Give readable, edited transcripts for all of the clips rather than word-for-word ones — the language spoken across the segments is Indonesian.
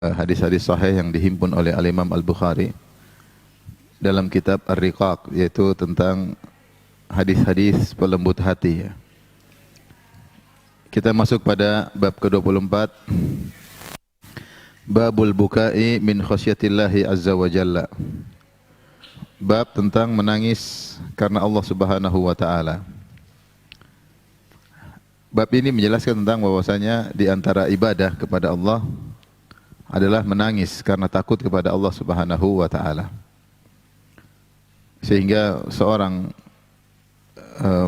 hadis-hadis sahih yang dihimpun oleh Al-Imam Al-Bukhari dalam kitab Ar-Riqaq, yaitu tentang hadis-hadis pelembut hati. Kita masuk pada bab ke-24, Babul Bukai min Khasyatillahi Azza wa Jalla. Bab tentang menangis karena Allah Subhanahu wa taala. Bab ini menjelaskan tentang bahwasanya di antara ibadah kepada Allah adalah menangis karena takut kepada Allah Subhanahu wa taala. Sehingga seorang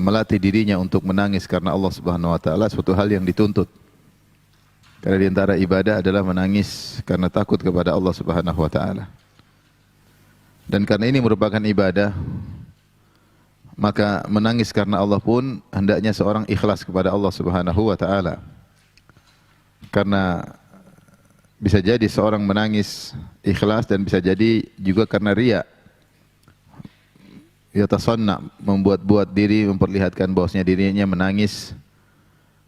melatih dirinya untuk menangis karena Allah Subhanahu wa taala suatu hal yang dituntut. Karena di antara ibadah adalah menangis karena takut kepada Allah Subhanahu wa taala. Dan karena ini merupakan ibadah, maka menangis karena Allah pun hendaknya seorang ikhlas kepada Allah Subhanahu wa taala. Karena bisa jadi seorang menangis ikhlas dan bisa jadi juga karena riya. Yatasanna, membuat-buat diri, memperlihatkan bahwasanya dirinya menangis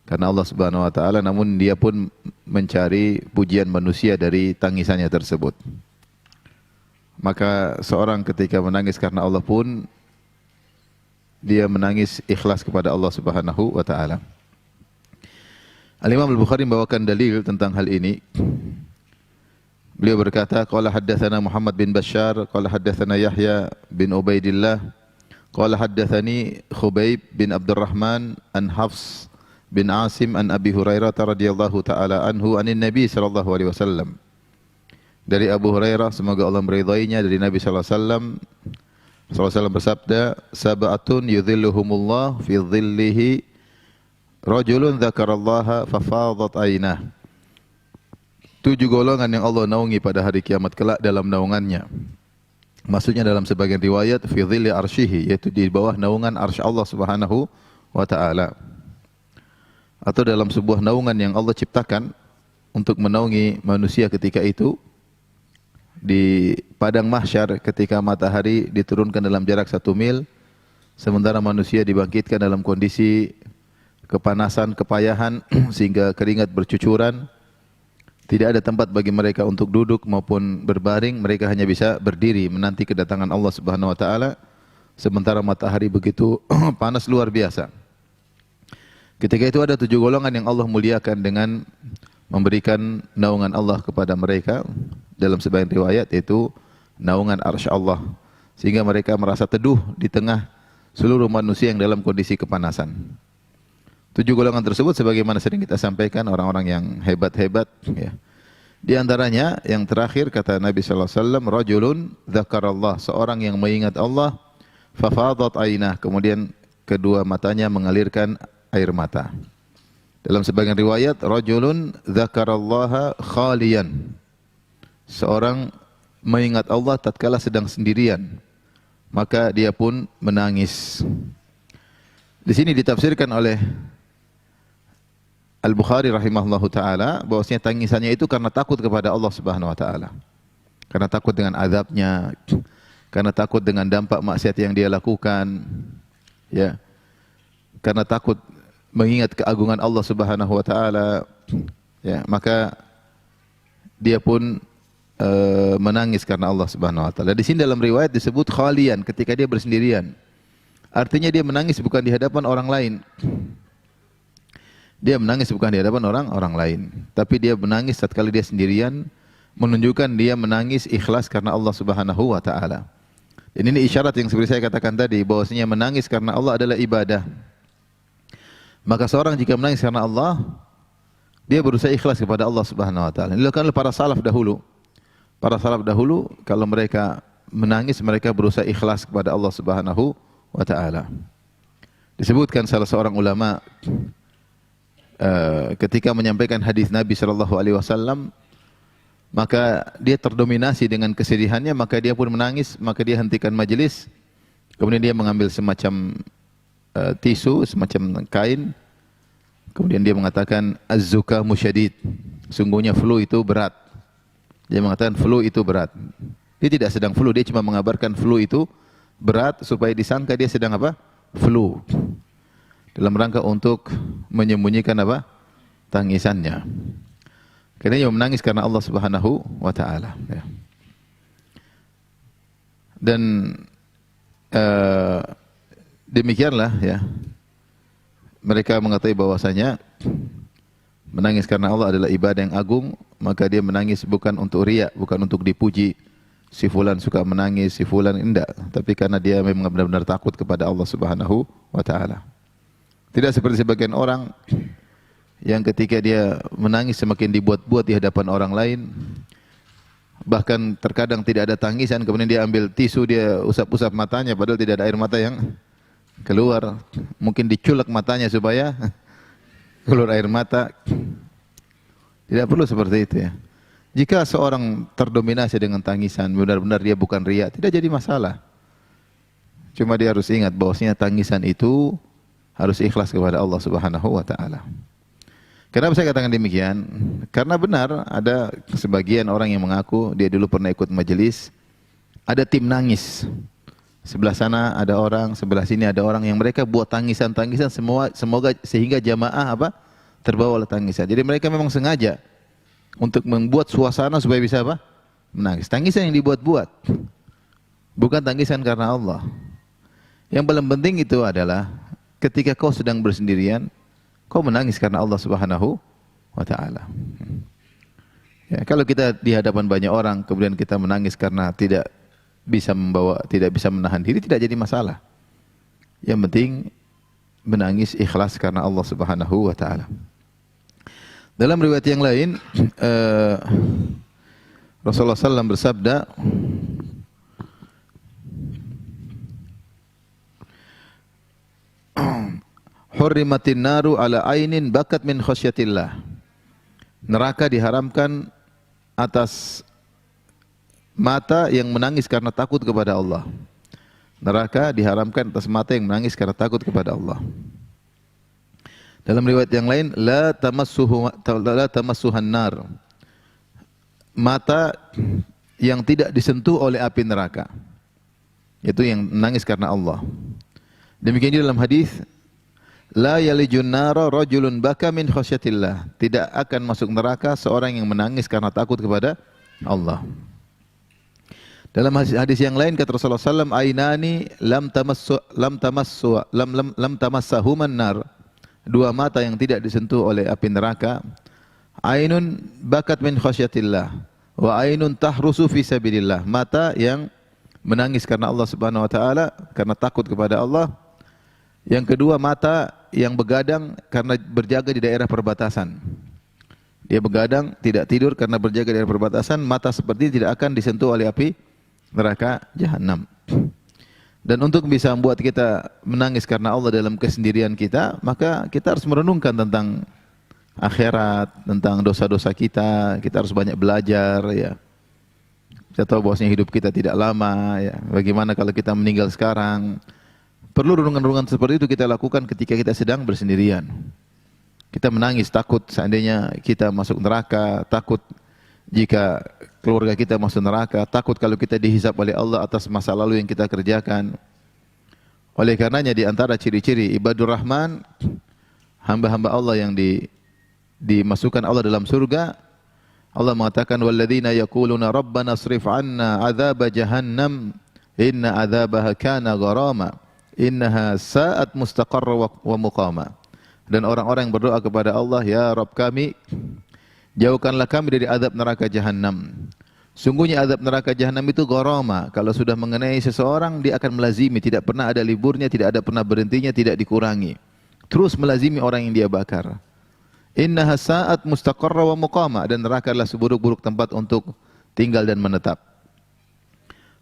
karena Allah Subhanahu wa taala, namun dia pun mencari pujian manusia dari tangisannya tersebut. Maka seorang ketika menangis karena Allah pun dia menangis ikhlas kepada Allah Subhanahu wa taala. Al-Imam Al-Bukhari membawakan dalil tentang hal ini. Beliau berkata, qala haddatsana Muhammad bin Bashar, qala haddatsana Yahya bin Ubaidillah, qala haddatsani Khubayb bin Abdurrahman an Hafs bin Asim an Abi Hurairah radhiyallahu taala anhu anin Nabi sallallahu alaihi wasallam. Dari Abu Hurairah, semoga Allah meridainya, dari Nabi sallallahu alaihi wasallam bersabda, sab'atun yudhilluhumullah fi dhillihi rajulun dzakarallaha fafadat aynah. 7 golongan yang Allah naungi pada hari kiamat kelak dalam naungannya. Maksudnya dalam sebagian riwayat fi dhilli arsyihi, yaitu di bawah naungan arsy Allah Subhanahu wa taala. Atau dalam sebuah naungan yang Allah ciptakan untuk menaungi manusia ketika itu di padang mahsyar, ketika matahari diturunkan dalam jarak 1 mil, sementara manusia dibangkitkan dalam kondisi kepanasan, kepayahan sehingga keringat bercucuran. Tidak ada tempat bagi mereka untuk duduk maupun berbaring, mereka hanya bisa berdiri menanti kedatangan Allah Subhanahu wa taala, sementara matahari begitu panas luar biasa. Ketika itu ada 7 golongan yang Allah muliakan dengan memberikan naungan Allah kepada mereka, dalam sebagian riwayat yaitu naungan arsy Allah, sehingga mereka merasa teduh di tengah seluruh manusia yang dalam kondisi kepanasan. 7 golongan tersebut sebagaimana sering kita sampaikan, orang-orang yang hebat-hebat, ya. Di antaranya yang terakhir kata Nabi sallallahu alaihi wasallam, rajulun dzakarallah, seorang yang mengingat Allah, fafadat aynah, kemudian kedua matanya mengalirkan air mata. Dalam sebagian riwayat, rajulun dzakarallaha khaliyan, seorang mengingat Allah tatkala sedang sendirian, maka dia pun menangis. Di sini ditafsirkan oleh Al-Bukhari rahimahullahu taala bahwasanya tangisannya itu karena takut kepada Allah Subhanahu wa taala. Karena takut dengan azabnya, karena takut dengan dampak maksiat yang dia lakukan, ya. Karena takut mengingat keagungan Allah Subhanahu wa taala, ya, maka dia pun menangis karena Allah Subhanahu wa taala. Di sini dalam riwayat disebut khalian, ketika dia bersendirian. Artinya dia menangis bukan di hadapan orang lain. Dia menangis bukan di hadapan orang lain, tapi dia menangis tatkala dia sendirian, menunjukkan dia menangis ikhlas karena Allah Subhanahu wa taala. Dan ini isyarat yang seperti saya katakan tadi, bahwasanya menangis karena Allah adalah ibadah. Maka seorang jika menangis karena Allah, dia berusaha ikhlas kepada Allah Subhanahu wa taala. Ini dilakukan oleh para salaf dahulu. Para salaf dahulu kalau mereka menangis, mereka berusaha ikhlas kepada Allah Subhanahu wa taala. Disebutkan salah seorang ulama ketika menyampaikan hadis Nabi sallallahu alaihi wasallam, maka dia terdominasi dengan kesedihannya, maka dia pun menangis, maka dia hentikan majelis, kemudian dia mengambil semacam tisu, semacam kain, kemudian dia mengatakan az-zukamu syadid, sungguhnya flu itu berat. Dia mengatakan flu itu berat. Dia tidak sedang flu, dia cuma mengabarkan flu itu berat supaya disangka dia sedang apa? Flu. Dalam rangka untuk menyembunyikan apa? Tangisannya. Karena dia menangis karena Allah Subhanahu wa taala, ya. Dan demikianlah, ya. Mereka mengetahui bahwasanya menangis karena Allah adalah ibadah yang agung, maka dia menangis bukan untuk riya, bukan untuk dipuji. Si fulan suka menangis, si fulan enggak, tapi karena dia memang benar-benar takut kepada Allah Subhanahu wa taala. Tidak seperti sebagian orang yang ketika dia menangis semakin dibuat-buat di hadapan orang lain. Bahkan terkadang tidak ada tangisan, kemudian dia ambil tisu, dia usap-usap matanya padahal tidak ada air mata yang keluar. Mungkin diculek matanya supaya keluar air mata. Tidak perlu seperti itu, ya. Jika seorang terdominasi dengan tangisan, benar-benar dia bukan riya, tidak jadi masalah. Cuma dia harus ingat bahwasanya tangisan itu harus ikhlas kepada Allah Subhanahu wa taala. Kenapa saya katakan demikian? Karena benar ada sebagian orang yang mengaku dia dulu pernah ikut majelis, ada tim nangis. Sebelah sana ada orang, sebelah sini ada orang yang mereka buat tangisan-tangisan semoga sehingga jamaah terbawa oleh tangisan. Jadi mereka memang sengaja untuk membuat suasana supaya bisa menangis. Tangisan yang dibuat-buat, bukan tangisan karena Allah. Yang paling penting itu adalah ketika kau sedang bersendirian, kau menangis karena Allah Subhanahu wa taala. Ya, kalau kita di hadapan banyak orang kemudian kita menangis karena tidak bisa menahan diri, tidak jadi masalah. Yang penting menangis ikhlas karena Allah Subhanahu wa taala. Dalam riwayat yang lain, Rasulullah SAW bersabda, "Hurrimatin naru ala ainin bakat min khasyatillah." Neraka diharamkan atas mata yang menangis karena takut kepada Allah. Neraka diharamkan atas mata yang menangis karena takut kepada Allah. Dalam riwayat yang lain, la tamassuhan nar. Mata yang tidak disentuh oleh api neraka. Itu yang menangis karena Allah. Demikian juga dalam hadis, la yalijun nara rajulun baka min khasyatillah. Tidak akan masuk neraka seorang yang menangis karena takut kepada Allah. Dalam hadis yang lain kata Rasulullah SAW, ainani lam tamassahuman nar. Dua mata yang tidak disentuh oleh api neraka. Ainun bakat min khasyatillah wa ainun tahrusu fi sabilillah. Mata yang menangis karena Allah Subhanahu wa taala, karena takut kepada Allah. Yang kedua, mata yang begadang karena berjaga di daerah perbatasan. Dia begadang, tidak tidur karena berjaga di daerah perbatasan. Mata seperti ini tidak akan disentuh oleh api neraka jahanam. Dan untuk bisa membuat kita menangis karena Allah dalam kesendirian kita, maka kita harus merenungkan tentang akhirat, tentang dosa-dosa kita. Kita harus banyak belajar, ya. Kita tahu bahwasanya hidup kita tidak lama, ya. Bagaimana kalau kita meninggal sekarang? Perlu renungan-renungan seperti itu kita lakukan ketika kita sedang bersendirian. Kita menangis takut seandainya kita masuk neraka, takut jika keluarga kita masuk neraka, takut kalau kita dihisab oleh Allah atas masa lalu yang kita kerjakan. Oleh karenanya di antara ciri-ciri ibadur rahman, hamba-hamba Allah yang dimasukkan Allah dalam surga, Allah mengatakan walladzina yaquluna rabbana asrif 'anna 'adzaba jahannam inna 'adzabaha kana gharama innaha sa'at mustaqarra wa muqama. Dan orang-orang yang berdoa kepada Allah, ya Rabb kami, jauhkanlah kami dari azab neraka jahanam. Sungguhnya azab neraka jahanam itu gharama. Kalau sudah mengenai seseorang, dia akan melazimi, tidak pernah ada liburnya, tidak ada pernah berhentinya, tidak dikurangi. Terus melazimi orang yang dia bakar. Innaha sa'at mustaqarra wa muqama. Dan neraka adalah seburuk-buruk tempat untuk tinggal dan menetap.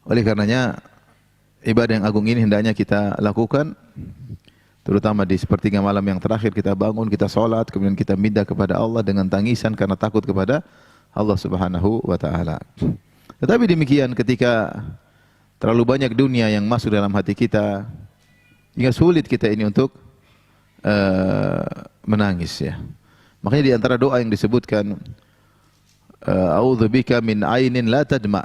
Oleh karenanya, ibadah yang agung ini hendaknya kita lakukan. Terutama di sepertiga malam yang terakhir kita bangun, kita sholat, kemudian kita minta kepada Allah dengan tangisan karena takut kepada Allah Subhanahu wa taala. Tetapi demikian ketika terlalu banyak dunia yang masuk dalam hati kita, hingga sulit kita ini untuk menangis, ya. Makanya di antara doa yang disebutkan, a'udzubika min ainin la tadma.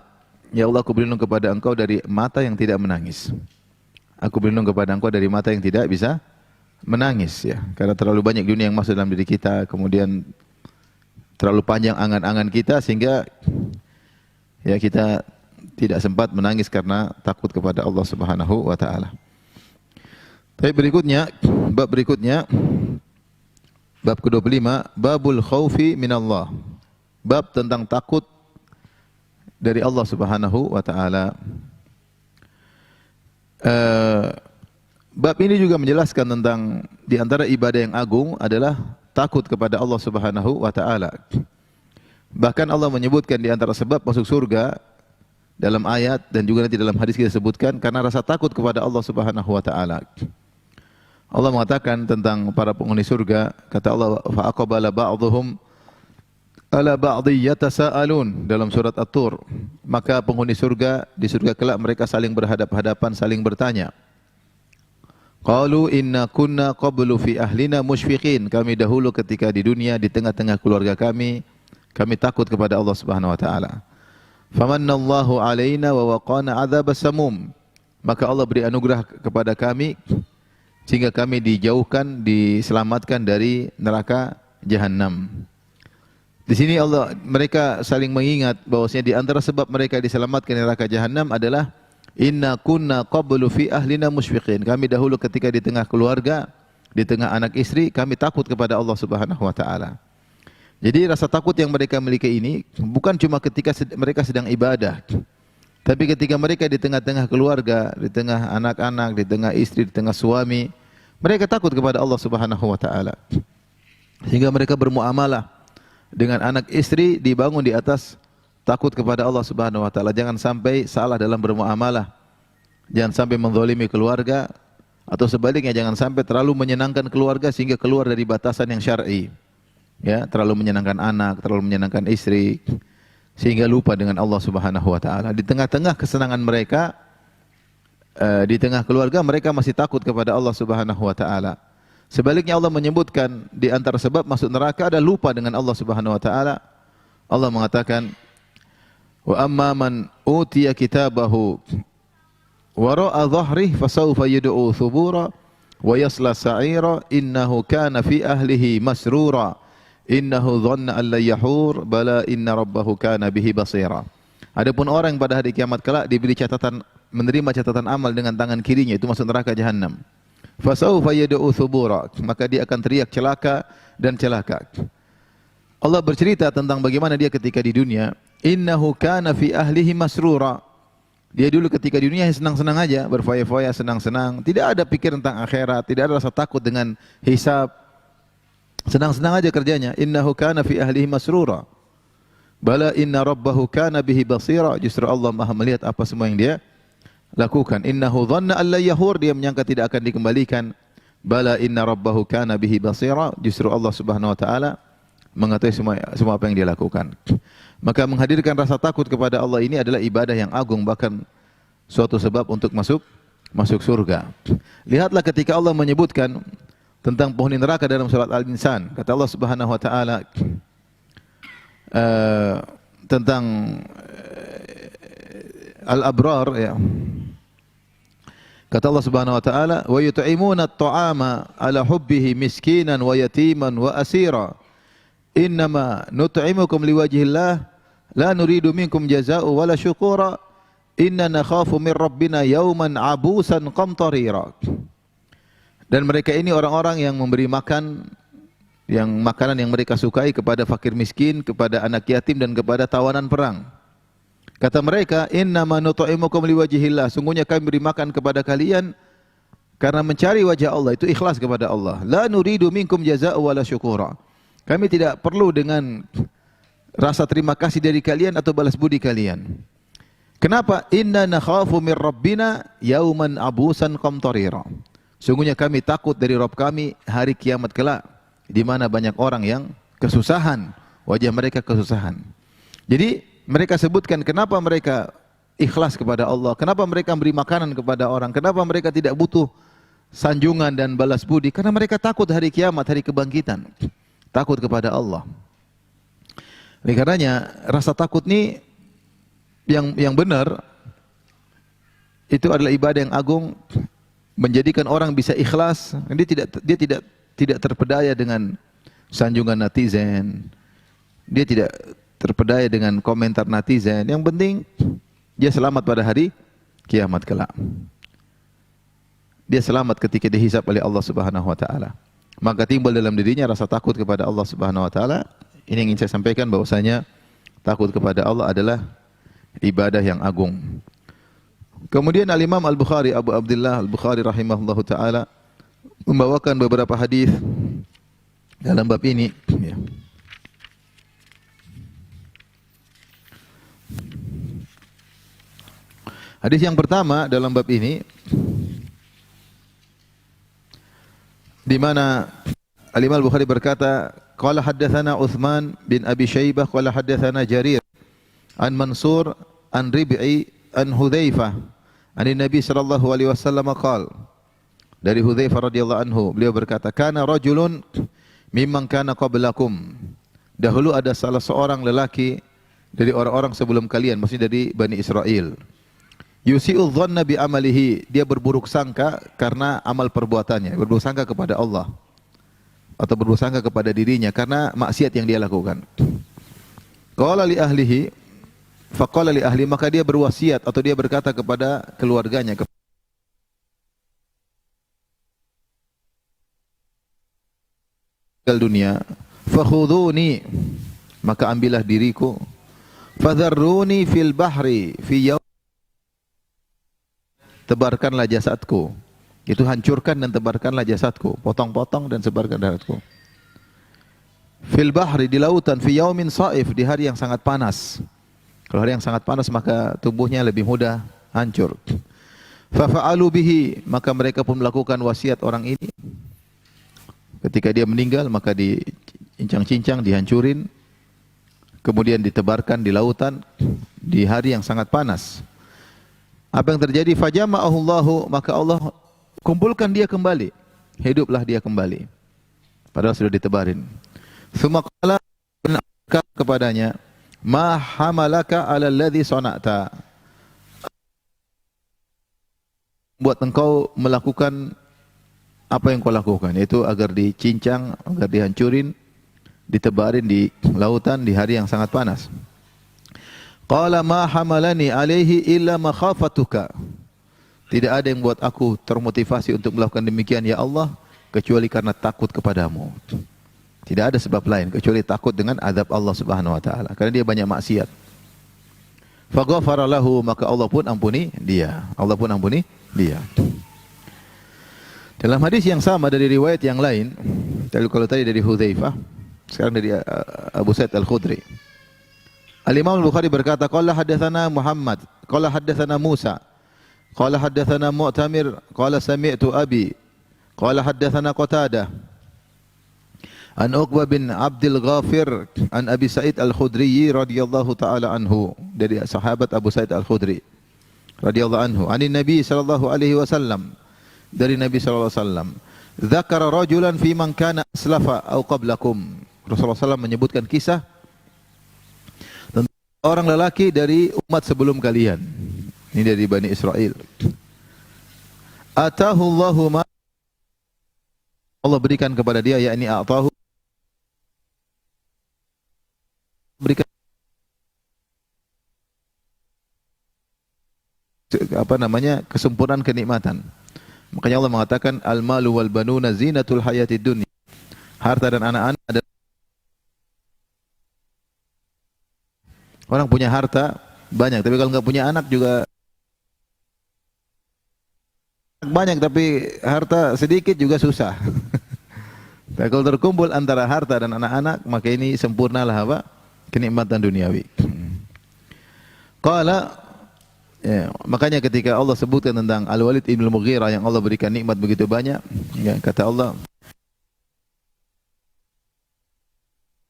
Ya Allah, aku berlindung kepada Engkau dari mata yang tidak menangis. Aku berlindung kepada Engkau dari mata yang tidak bisa menangis, ya. Karena terlalu banyak dunia yang masuk dalam diri kita, kemudian terlalu panjang angan-angan kita sehingga ya kita tidak sempat menangis karena takut kepada Allah Subhanahu wa taala. Tapi berikutnya, bab ke-25, babul khaufi minallah. Bab tentang takut dari Allah Subhanahu wa taala. Bab ini juga menjelaskan tentang di antara ibadah yang agung adalah takut kepada Allah Subhanahu wa taala. Bahkan Allah menyebutkan di antara sebab masuk surga dalam ayat dan juga nanti dalam hadis kita sebutkan karena rasa takut kepada Allah Subhanahu wa taala. Allah mengatakan tentang para penghuni surga, kata Allah, fa aqbala ba'dhum ala ba'dhi yatasaalun dalam surat At-Tur. Maka penghuni surga di surga kelak mereka saling berhadap-hadapan, saling bertanya. Qalu inna kunna qablu fi ahlina musyfiqin. Kami dahulu ketika di dunia di tengah-tengah keluarga kami takut kepada Allah Subhanahu wa taala. Famannallahu alaina wa waqana adzabas samum. Maka Allah beri anugerah kepada kami sehingga kami dijauhkan, diselamatkan dari neraka jahanam. Di sini mereka saling mengingat bahwasanya di antara sebab mereka diselamatkan dari neraka jahanam adalah inna kunna qablu fi ahlina musyfiqin. Kami dahulu ketika di tengah keluarga, di tengah anak istri, kami takut kepada Allah Subhanahu wa taala. Jadi rasa takut yang mereka miliki ini bukan cuma ketika mereka sedang ibadah, tapi ketika mereka di tengah-tengah keluarga, di tengah anak-anak, di tengah istri, di tengah suami, mereka takut kepada Allah Subhanahu wa taala. Sehingga mereka bermuamalah dengan anak istri dibangun di atas takut kepada Allah Subhanahu wa taala. Jangan sampai salah dalam bermuamalah. Jangan sampai menzalimi keluarga atau sebaliknya jangan sampai terlalu menyenangkan keluarga sehingga keluar dari batasan yang syar'i. Ya, terlalu menyenangkan anak, terlalu menyenangkan istri sehingga lupa dengan Allah Subhanahu wa taala. Di tengah-tengah kesenangan mereka di tengah keluarga mereka masih takut kepada Allah Subhanahu wa taala. Sebaliknya Allah menyebutkan di antara sebab masuk neraka ada lupa dengan Allah Subhanahu wa taala. Allah mengatakan wa amma man utiya kitabahu wara'a dhahrihi fasawfa yad'u thubura wa yasla sa'ira innahu kana fi ahlihi masrura innahu dhanna an la yahur bala inna rabbahu kana bihi basira. Adapun orang yang pada hari kiamat kelak diberi catatan, menerima catatan amal dengan tangan kirinya, itu masuk neraka jahanam. Fasawfa yad'u thubura, maka dia akan teriak celaka dan celaka. Allah bercerita tentang bagaimana dia ketika di dunia, innahu kana fi ahlihi masrura. Dia dulu ketika di dunia senang-senang aja, berfoya-foya, senang-senang, tidak ada pikir tentang akhirat, tidak ada rasa takut dengan hisab. Senang-senang aja kerjanya. Innahu kana fi ahlihi masrura. Bala inna rabbahu kana bihi basira. Justru Allah Maha melihat apa semua yang dia lakukan. Innahu dhanna an la yahur, dia menyangka tidak akan dikembalikan. Bala inna rabbahu kana bihi basira. Justru Allah Subhanahu wa taala mengetahui semua apa yang dia lakukan. Maka menghadirkan rasa takut kepada Allah ini adalah ibadah yang agung, bahkan suatu sebab untuk masuk surga. Lihatlah ketika Allah menyebutkan tentang penghuni neraka dalam surat Al-Insan, kata Allah Subhanahu wa taala tentang al-abrar, ya. Kata Allah Subhanahu wa taala, "Wa yut'imuna at-ta'ama 'ala hubbihi miskinan wa yatiman wa asira. Innama nut'imukum liwajhillah la nuridu minkum jazaa'u wala syukura. Inna nakhafu min rabbina yawman 'abusan qamtarira." Dan mereka ini orang-orang yang memberi makan makanan yang mereka sukai kepada fakir miskin, kepada anak yatim dan kepada tawanan perang. Kata mereka, innama nut'imukum liwajhillah, sungguhnya kami beri makan kepada kalian karena mencari wajah Allah, itu ikhlas kepada Allah. La nuridu minkum jazaa'u wala syukura. Kami tidak perlu dengan rasa terima kasih dari kalian atau balas budi kalian. Kenapa? Inna nakhafu min rabbina yauman abusan qamtarira. Sungguhnya kami takut dari Rabb kami hari kiamat kelak, di mana banyak orang yang kesusahan, wajah mereka kesusahan. Jadi mereka sebutkan kenapa mereka ikhlas kepada Allah, kenapa mereka beri makanan kepada orang, kenapa mereka tidak butuh sanjungan dan balas budi, karena mereka takut hari kiamat, hari kebangkitan, takut kepada Allah. Oleh karenanya rasa takut ini yang benar itu adalah ibadah yang agung, menjadikan orang bisa ikhlas. Dia tidak terpedaya dengan sanjungan netizen, Dia tidak terpedaya dengan komentar netizen. Yang penting dia selamat pada hari kiamat kelak. Dia selamat ketika dihisab oleh Allah Subhanahu wa taala. Maka timbul dalam dirinya rasa takut kepada Allah Subhanahu wa taala. Ini yang ingin saya sampaikan, bahwasanya takut kepada Allah adalah ibadah yang agung. Kemudian Al-Imam Al-Bukhari, Abu Abdullah Al-Bukhari rahimahullahu taala membawakan beberapa hadis dalam bab ini, ya. Hadis yang pertama dalam bab ini, di mana Al-Imam Al-Bukhari berkata, qala haddatsana Utsman bin Abi Syaibah qala haddatsana Jarir an Mansur an Rib'i an Hudzaifah an Nabi sallallahu alaihi wasallam qala, dari Hudzaifah radhiyallahu anhu, beliau berkata, kana rajulun mimman kana qablakum, dahulu ada salah seorang lelaki dari orang-orang sebelum kalian, maksudnya dari Bani Israel. Yusi'udz dhanna bi amalihi, dia berburuk sangka karena amal perbuatannya, berburuk sangka kepada Allah atau berburuk sangka kepada dirinya karena maksiat yang dia lakukan. Qala li ahlihi, faqala li ahli, maka dia berwasiat atau dia berkata kepada keluarganya, dunia, fakhuduni, maka ambillah diriku, fadharruni fil bahri fi yaum, tebarkanlah jasadku, itu hancurkan dan tebarkanlah jasadku, potong-potong dan sebarkan jasadku. Fil bahri, di lautan, fi yaumin saif, di hari yang sangat panas. Kalau hari yang sangat panas maka tubuhnya lebih mudah hancur. Fa fa'alu bihi, maka mereka pun melakukan wasiat orang ini. Ketika dia meninggal maka dicincang-cincang, dihancurin, kemudian ditebarkan di lautan di hari yang sangat panas. Apa yang terjadi? Fajama'ahullahu, maka Allah kumpulkan dia kembali, hiduplah dia kembali, padahal sudah ditebarin. Tsumma qala kepadanya, ma hamalaka 'ala alladhi sana'ta, buat engkau melakukan apa yang kau lakukan, yaitu agar dicincang, agar dihancurin, ditebarin di lautan di hari yang sangat panas. Qala ma hamalani alaihi illa makhafatuka, tidak ada yang buat aku termotivasi untuk melakukan demikian ya Allah kecuali karena takut kepadamu. Tidak ada sebab lain kecuali takut dengan azab Allah Subhanahu wa taala, karena dia banyak maksiat. Faghafara lahu, maka Allah pun ampuni dia. Allah pun ampuni dia. Dalam hadis yang sama dari riwayat yang lain, kalau tadi dari Hudzaifah, sekarang dari Abu Sa'id Al-Khudri. Al-Imam Al-Bukhari berkata, qala haddatsana Muhammad, qala haddatsana Musa, qala haddatsana Mu'tamir, qala sami'tu abi, qala haddatsana Qatadah an Uqbah bin Abdul Ghafir an Abi Sa'id Al-Khudri radhiyallahu taala anhu, dari sahabat Abu Sa'id Al-Khudri radhiyallahu anhu, anin Nabi sallallahu alaihi wasallam, dari Nabi sallallahu alaihi wasallam, dzakara rajulan fi man kana aslafa aw qablakum. Rasulullah SAW menyebutkan kisah tentang orang lelaki dari umat sebelum kalian. Ini dari Bani Israel. Atahu Allahu ma, Allah berikan kepada dia, yakni a'tahu, berikan kesempurnaan kenikmatan. Makanya Allah mengatakan al-malu wal banuna zinatul hayatid dunya. Harta dan anak-anak adalah, orang punya harta banyak, tapi kalau enggak punya anak juga banyak, tapi harta sedikit juga susah. Tapi kalau terkumpul antara harta dan anak-anak, maka ini sempurnalah apa? Kenikmatan duniawi. Qala, ya, makanya ketika Allah sebutkan tentang Al-Walid ibn Mughirah yang Allah berikan nikmat begitu banyak, ya, kata Allah,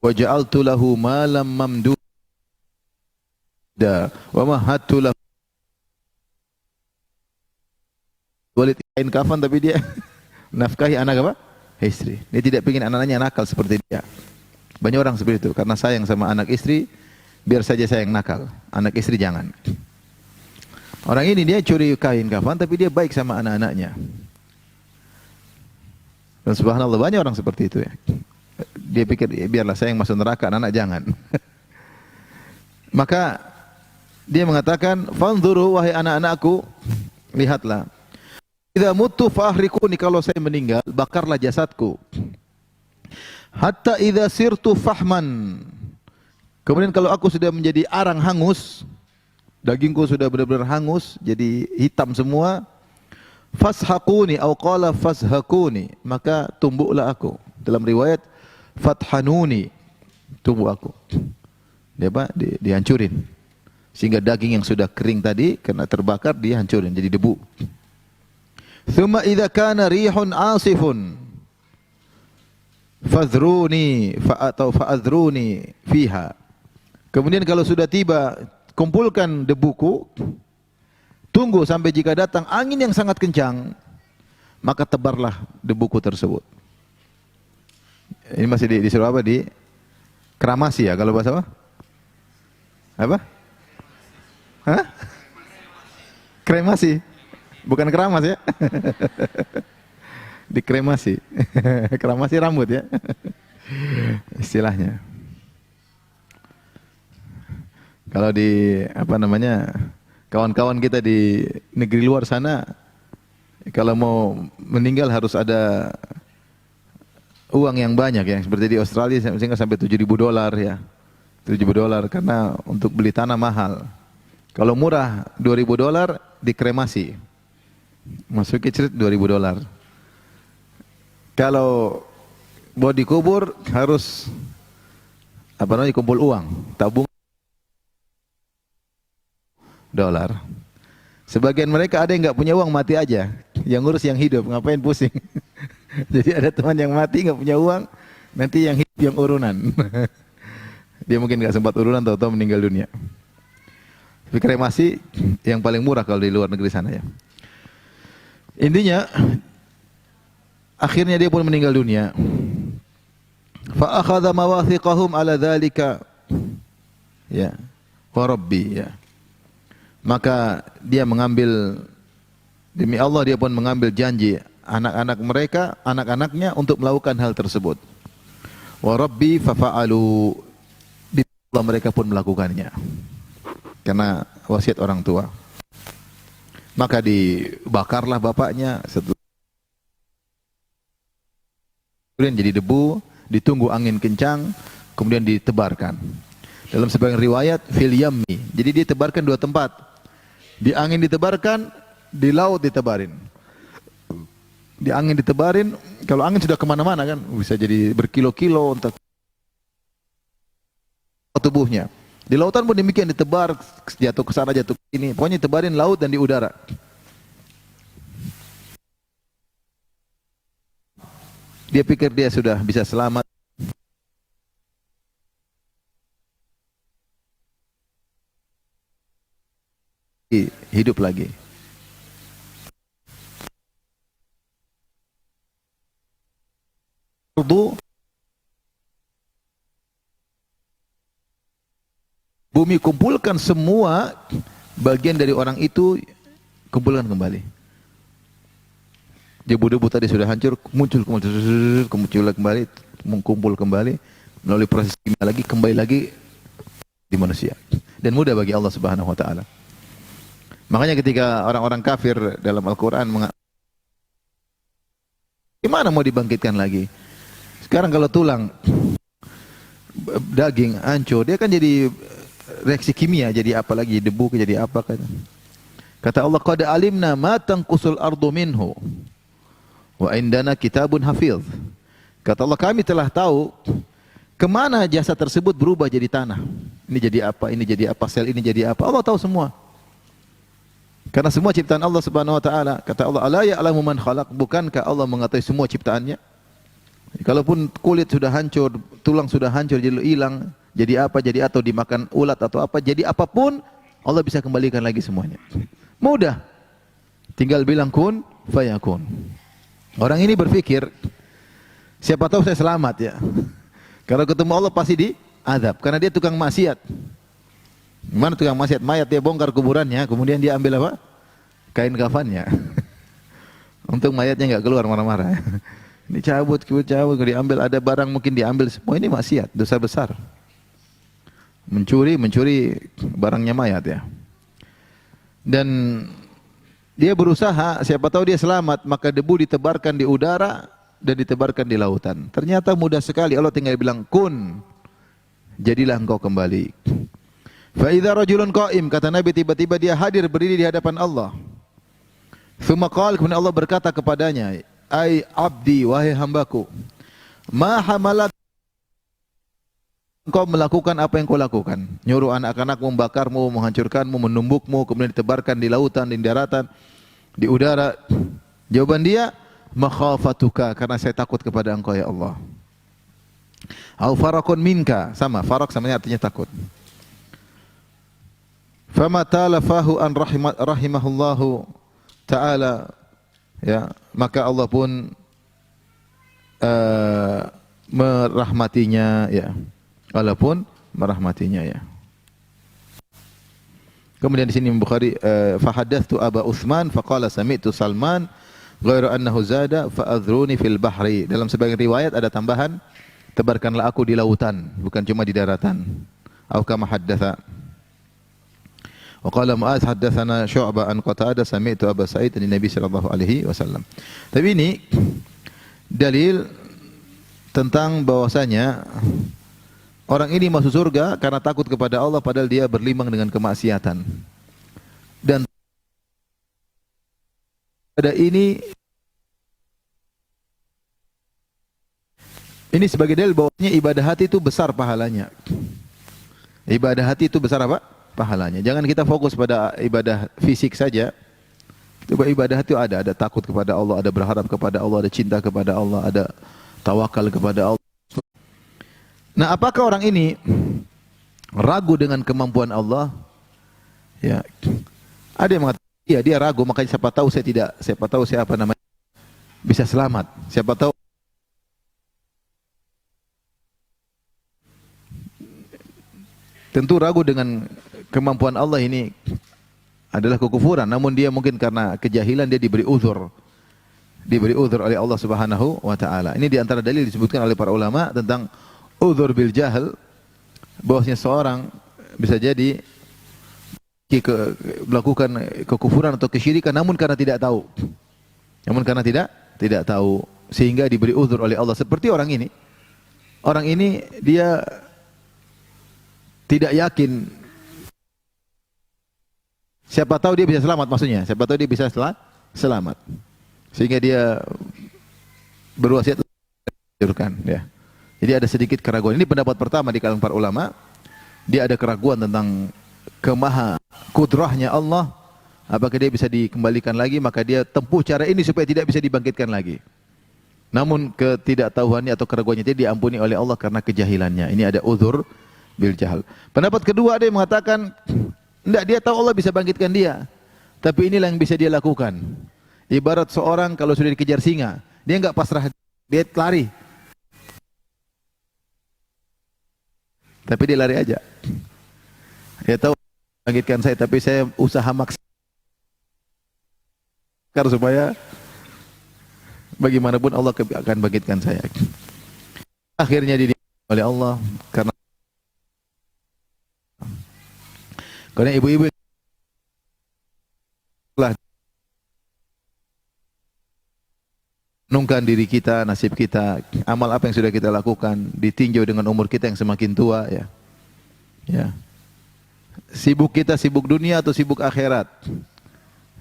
wa ja'altu lahu malam mamduda wa mahattu lahu, Walid kain kafan tapi dia nafkahi anak apa? Istri. Dia tidak ingin anak-anaknya nakal seperti dia. Banyak orang seperti itu, karena sayang sama anak istri, biar saja sayang nakal, anak istri jangan. Orang ini dia curi kain kafan tapi dia baik sama anak-anaknya. Dan subhanallah banyak orang seperti itu ya. Dia pikir biarlah saya yang masuk neraka, anak jangan. Maka dia mengatakan, "Fanzuru wahai anak-anakku, lihatlah. Idza muttu fahriquni, kalau saya meninggal, bakarlah jasadku. Hatta idza sirtu fahman." Kemudian kalau aku sudah menjadi arang hangus, dagingku sudah benar-benar hangus, jadi hitam semua, fashaquni au qala fashaquni, maka tumbuklah aku. Dalam riwayat fathanuni, tumbuk aku. Dia apa? Dihancurin. Sehingga daging yang sudah kering tadi karena terbakar dihancurin jadi debu. Thumma idza kana rihun asifun fadhruni atau fa'adhruni fiha. Kemudian kalau sudah tiba, kumpulkan debuku, tunggu sampai jika datang angin yang sangat kencang, maka tebarlah debuku tersebut. Ini masih disuruh apa? Di kramasi ya kalau bahasa apa? Apa? Hah? Kremasi. Bukan keramas ya. Dikremasi. Kramasi rambut ya. Istilahnya. Kalau di apa namanya? Kawan-kawan kita di negeri luar sana, kalau mau meninggal harus ada uang yang banyak ya, seperti di Australia sehingga sampai $7.000 ya. $7.000 karena untuk beli tanah mahal. Kalau murah $2.000 dikremasi. Masukin cerit $2.000. Kalau mau dikubur harus apa namanya, kumpul uang, tabung $. Sebagian mereka ada yang nggak punya uang, mati aja. Yang ngurus yang hidup, ngapain pusing? Jadi ada teman yang mati nggak punya uang, nanti yang hidup yang urunan. Dia mungkin nggak sempat urunan, tahu-tahu meninggal dunia. Tapi kremasi yang paling murah kalau di luar negeri sana ya. Intinya, akhirnya dia pun meninggal dunia. Fa akhadha mawathiqahum ala dzalika. Ya, wa rabbi ya. Maka dia mengambil, demi Allah dia pun mengambil janji anak-anak mereka, anak-anaknya untuk melakukan hal tersebut. Wa rabbi fafa'alu, Allah mereka pun melakukannya. Karena wasiat orang tua. Maka dibakarlah bapaknya, kemudian jadi debu, ditunggu angin kencang, kemudian ditebarkan. Dalam sebagian riwayat fil yammi. Jadi ditebarkan dua tempat. Di angin ditebarkan, di laut ditebarin. Di angin ditebarin, kalau angin sudah kemana-mana kan, bisa jadi berkilo-kilo untuk tubuhnya. Di lautan pun demikian, ditebar, jatuh ke sana, jatuh ke sini. Pokoknya tebarin laut dan di udara. Dia pikir dia sudah bisa selamat. Hidup lagi. Bumi kumpulkan semua bagian dari orang itu, kumpulkan kembali. Debu-debu tadi sudah hancur, muncul kembali, kumpul kembali, melalui proses kimia lagi, kembali lagi di manusia. Dan mudah bagi Allah Subhanahu wa taala. Makanya ketika orang-orang kafir dalam Al-Qur'an gimana mau dibangkitkan lagi? Sekarang kalau tulang, daging hancur, dia kan jadi reaksi kimia, jadi apa lagi, debu jadi apa kan. Kata Allah, qad alimna ma tanqusul ardu minhu wa indana kitabun hafiz. Kata Allah, kami telah tahu kemana jasad tersebut berubah jadi tanah. Ini jadi apa, ini jadi apa, sel ini jadi apa, Allah tahu semua. Karena semua ciptaan Allah Subhanahu wa taala. Kata Allah, ala ya'lamu man khalaq, bukankah Allah mengetahui semua ciptaannya? Kalaupun kulit sudah hancur, tulang sudah hancur, jadi hilang, jadi apa, jadi atau dimakan ulat atau apa, jadi apapun, Allah bisa kembalikan lagi semuanya. Mudah. Tinggal bilang kun fayakun. Orang ini berpikir, siapa tahu saya selamat ya. Kalau ketemu Allah pasti diazab, karena dia tukang maksiat. Gimana tukang maksiat? Mayat dia bongkar kuburannya, kemudian dia ambil apa? Kain kafannya. Untung mayatnya nggak keluar marah-marah. Dicabut, kalau diambil ada barang mungkin diambil semua, ini maksiat, dosa besar. Mencuri barangnya mayat ya. Dan dia berusaha, siapa tahu dia selamat, maka debu ditebarkan di udara dan ditebarkan di lautan. Ternyata mudah sekali, Allah tinggal bilang kun, jadilah engkau kembali. Fa idza rajulun qa'im, kata Nabi, tiba-tiba dia hadir berdiri di hadapan Allah. Tsumma qala, kemudian Allah berkata kepadanya, ai abdi, wahai hambaku, ma hamalak, engkau melakukan apa yang kau lakukan, nyuruh anak-anakmu, membakarmu, menghancurkanmu, menumbukmu, kemudian ditebarkan di lautan, di daratan, di udara. Jawaban dia, makhafatuka, karena saya takut kepada engkau ya Allah. Au farakun minka, sama, farak samanya artinya takut. Fama talafahu an rahimahullahu ta'ala, ya, maka Allah pun merahmatinya, ya. Allah pun merahmatinya, ya. Kemudian di sini Bukhari, fa hadatstu Aba Utsman faqala sami'tu Salman ghairu annahu zada fa adhruni fil bahri. Dalam sebagian riwayat ada tambahan, tebarkanlah aku di lautan, bukan cuma di daratan. Atau kama haddatsa. Wa qala Mu'adz haddatsana Syu'bah an Qatadah sami'tu Aba Sa'id an Nabi sallallahu alaihi wasallam. Tapi ini dalil tentang bahwasanya orang ini masuk surga karena takut kepada Allah padahal dia berlimang dengan kemaksiatan. Dan pada ini sebagai dalil bahwasanya ibadah hati itu besar pahalanya. Ibadah hati itu besar apa? Pahalanya. Jangan kita fokus pada ibadah fisik saja. Ibadah hati ada takut kepada Allah, ada berharap kepada Allah, ada cinta kepada Allah, ada tawakal kepada Allah. Nah, apakah orang ini ragu dengan kemampuan Allah? Ya. Ada yang mengatakan, iya dia ragu, makanya siapa tahu saya bisa selamat. Siapa tahu tentu ragu dengan kemampuan Allah ini adalah kekufuran, namun dia mungkin karena kejahilan dia diberi uzur oleh Allah Subhanahu wa taala. Ini di antara dalil disebutkan oleh para ulama tentang uzur bil jahl, bahwasanya seorang bisa jadi melakukan kekufuran atau kesyirikan namun karena tidak tahu. Namun karena tidak tahu sehingga diberi uzur oleh Allah. Seperti orang ini. Orang ini dia tidak yakin. Siapa tahu dia bisa selamat, maksudnya. Siapa tahu dia bisa selamat. Sehingga dia berwasiat ya. Jadi ada sedikit keraguan. Ini pendapat pertama di kalangan para ulama. Dia ada keraguan tentang kemaha kudrahnya Allah. Apakah dia bisa dikembalikan lagi, maka dia tempuh cara ini supaya tidak bisa dibangkitkan lagi. Namun ketidaktahuannya atau keraguannya dia diampuni oleh Allah karena kejahilannya. Ini ada uzur bil jahal. Pendapat kedua ada yang mengatakan, enggak, dia tahu Allah bisa bangkitkan dia. Tapi inilah yang bisa dia lakukan. Ibarat seorang kalau sudah dikejar singa, dia enggak pasrah, dia lari. Tapi dia lari aja. Dia tahu bangkitkan saya, tapi saya usaha maksa supaya bagaimanapun Allah akan bangkitkan saya. Akhirnya dididik oleh Allah karena ibu-ibu telah menungkan diri kita, nasib kita, amal apa yang sudah kita lakukan, ditinjau dengan umur kita yang semakin tua, ya. Ya. Sibuk kita sibuk dunia atau sibuk akhirat?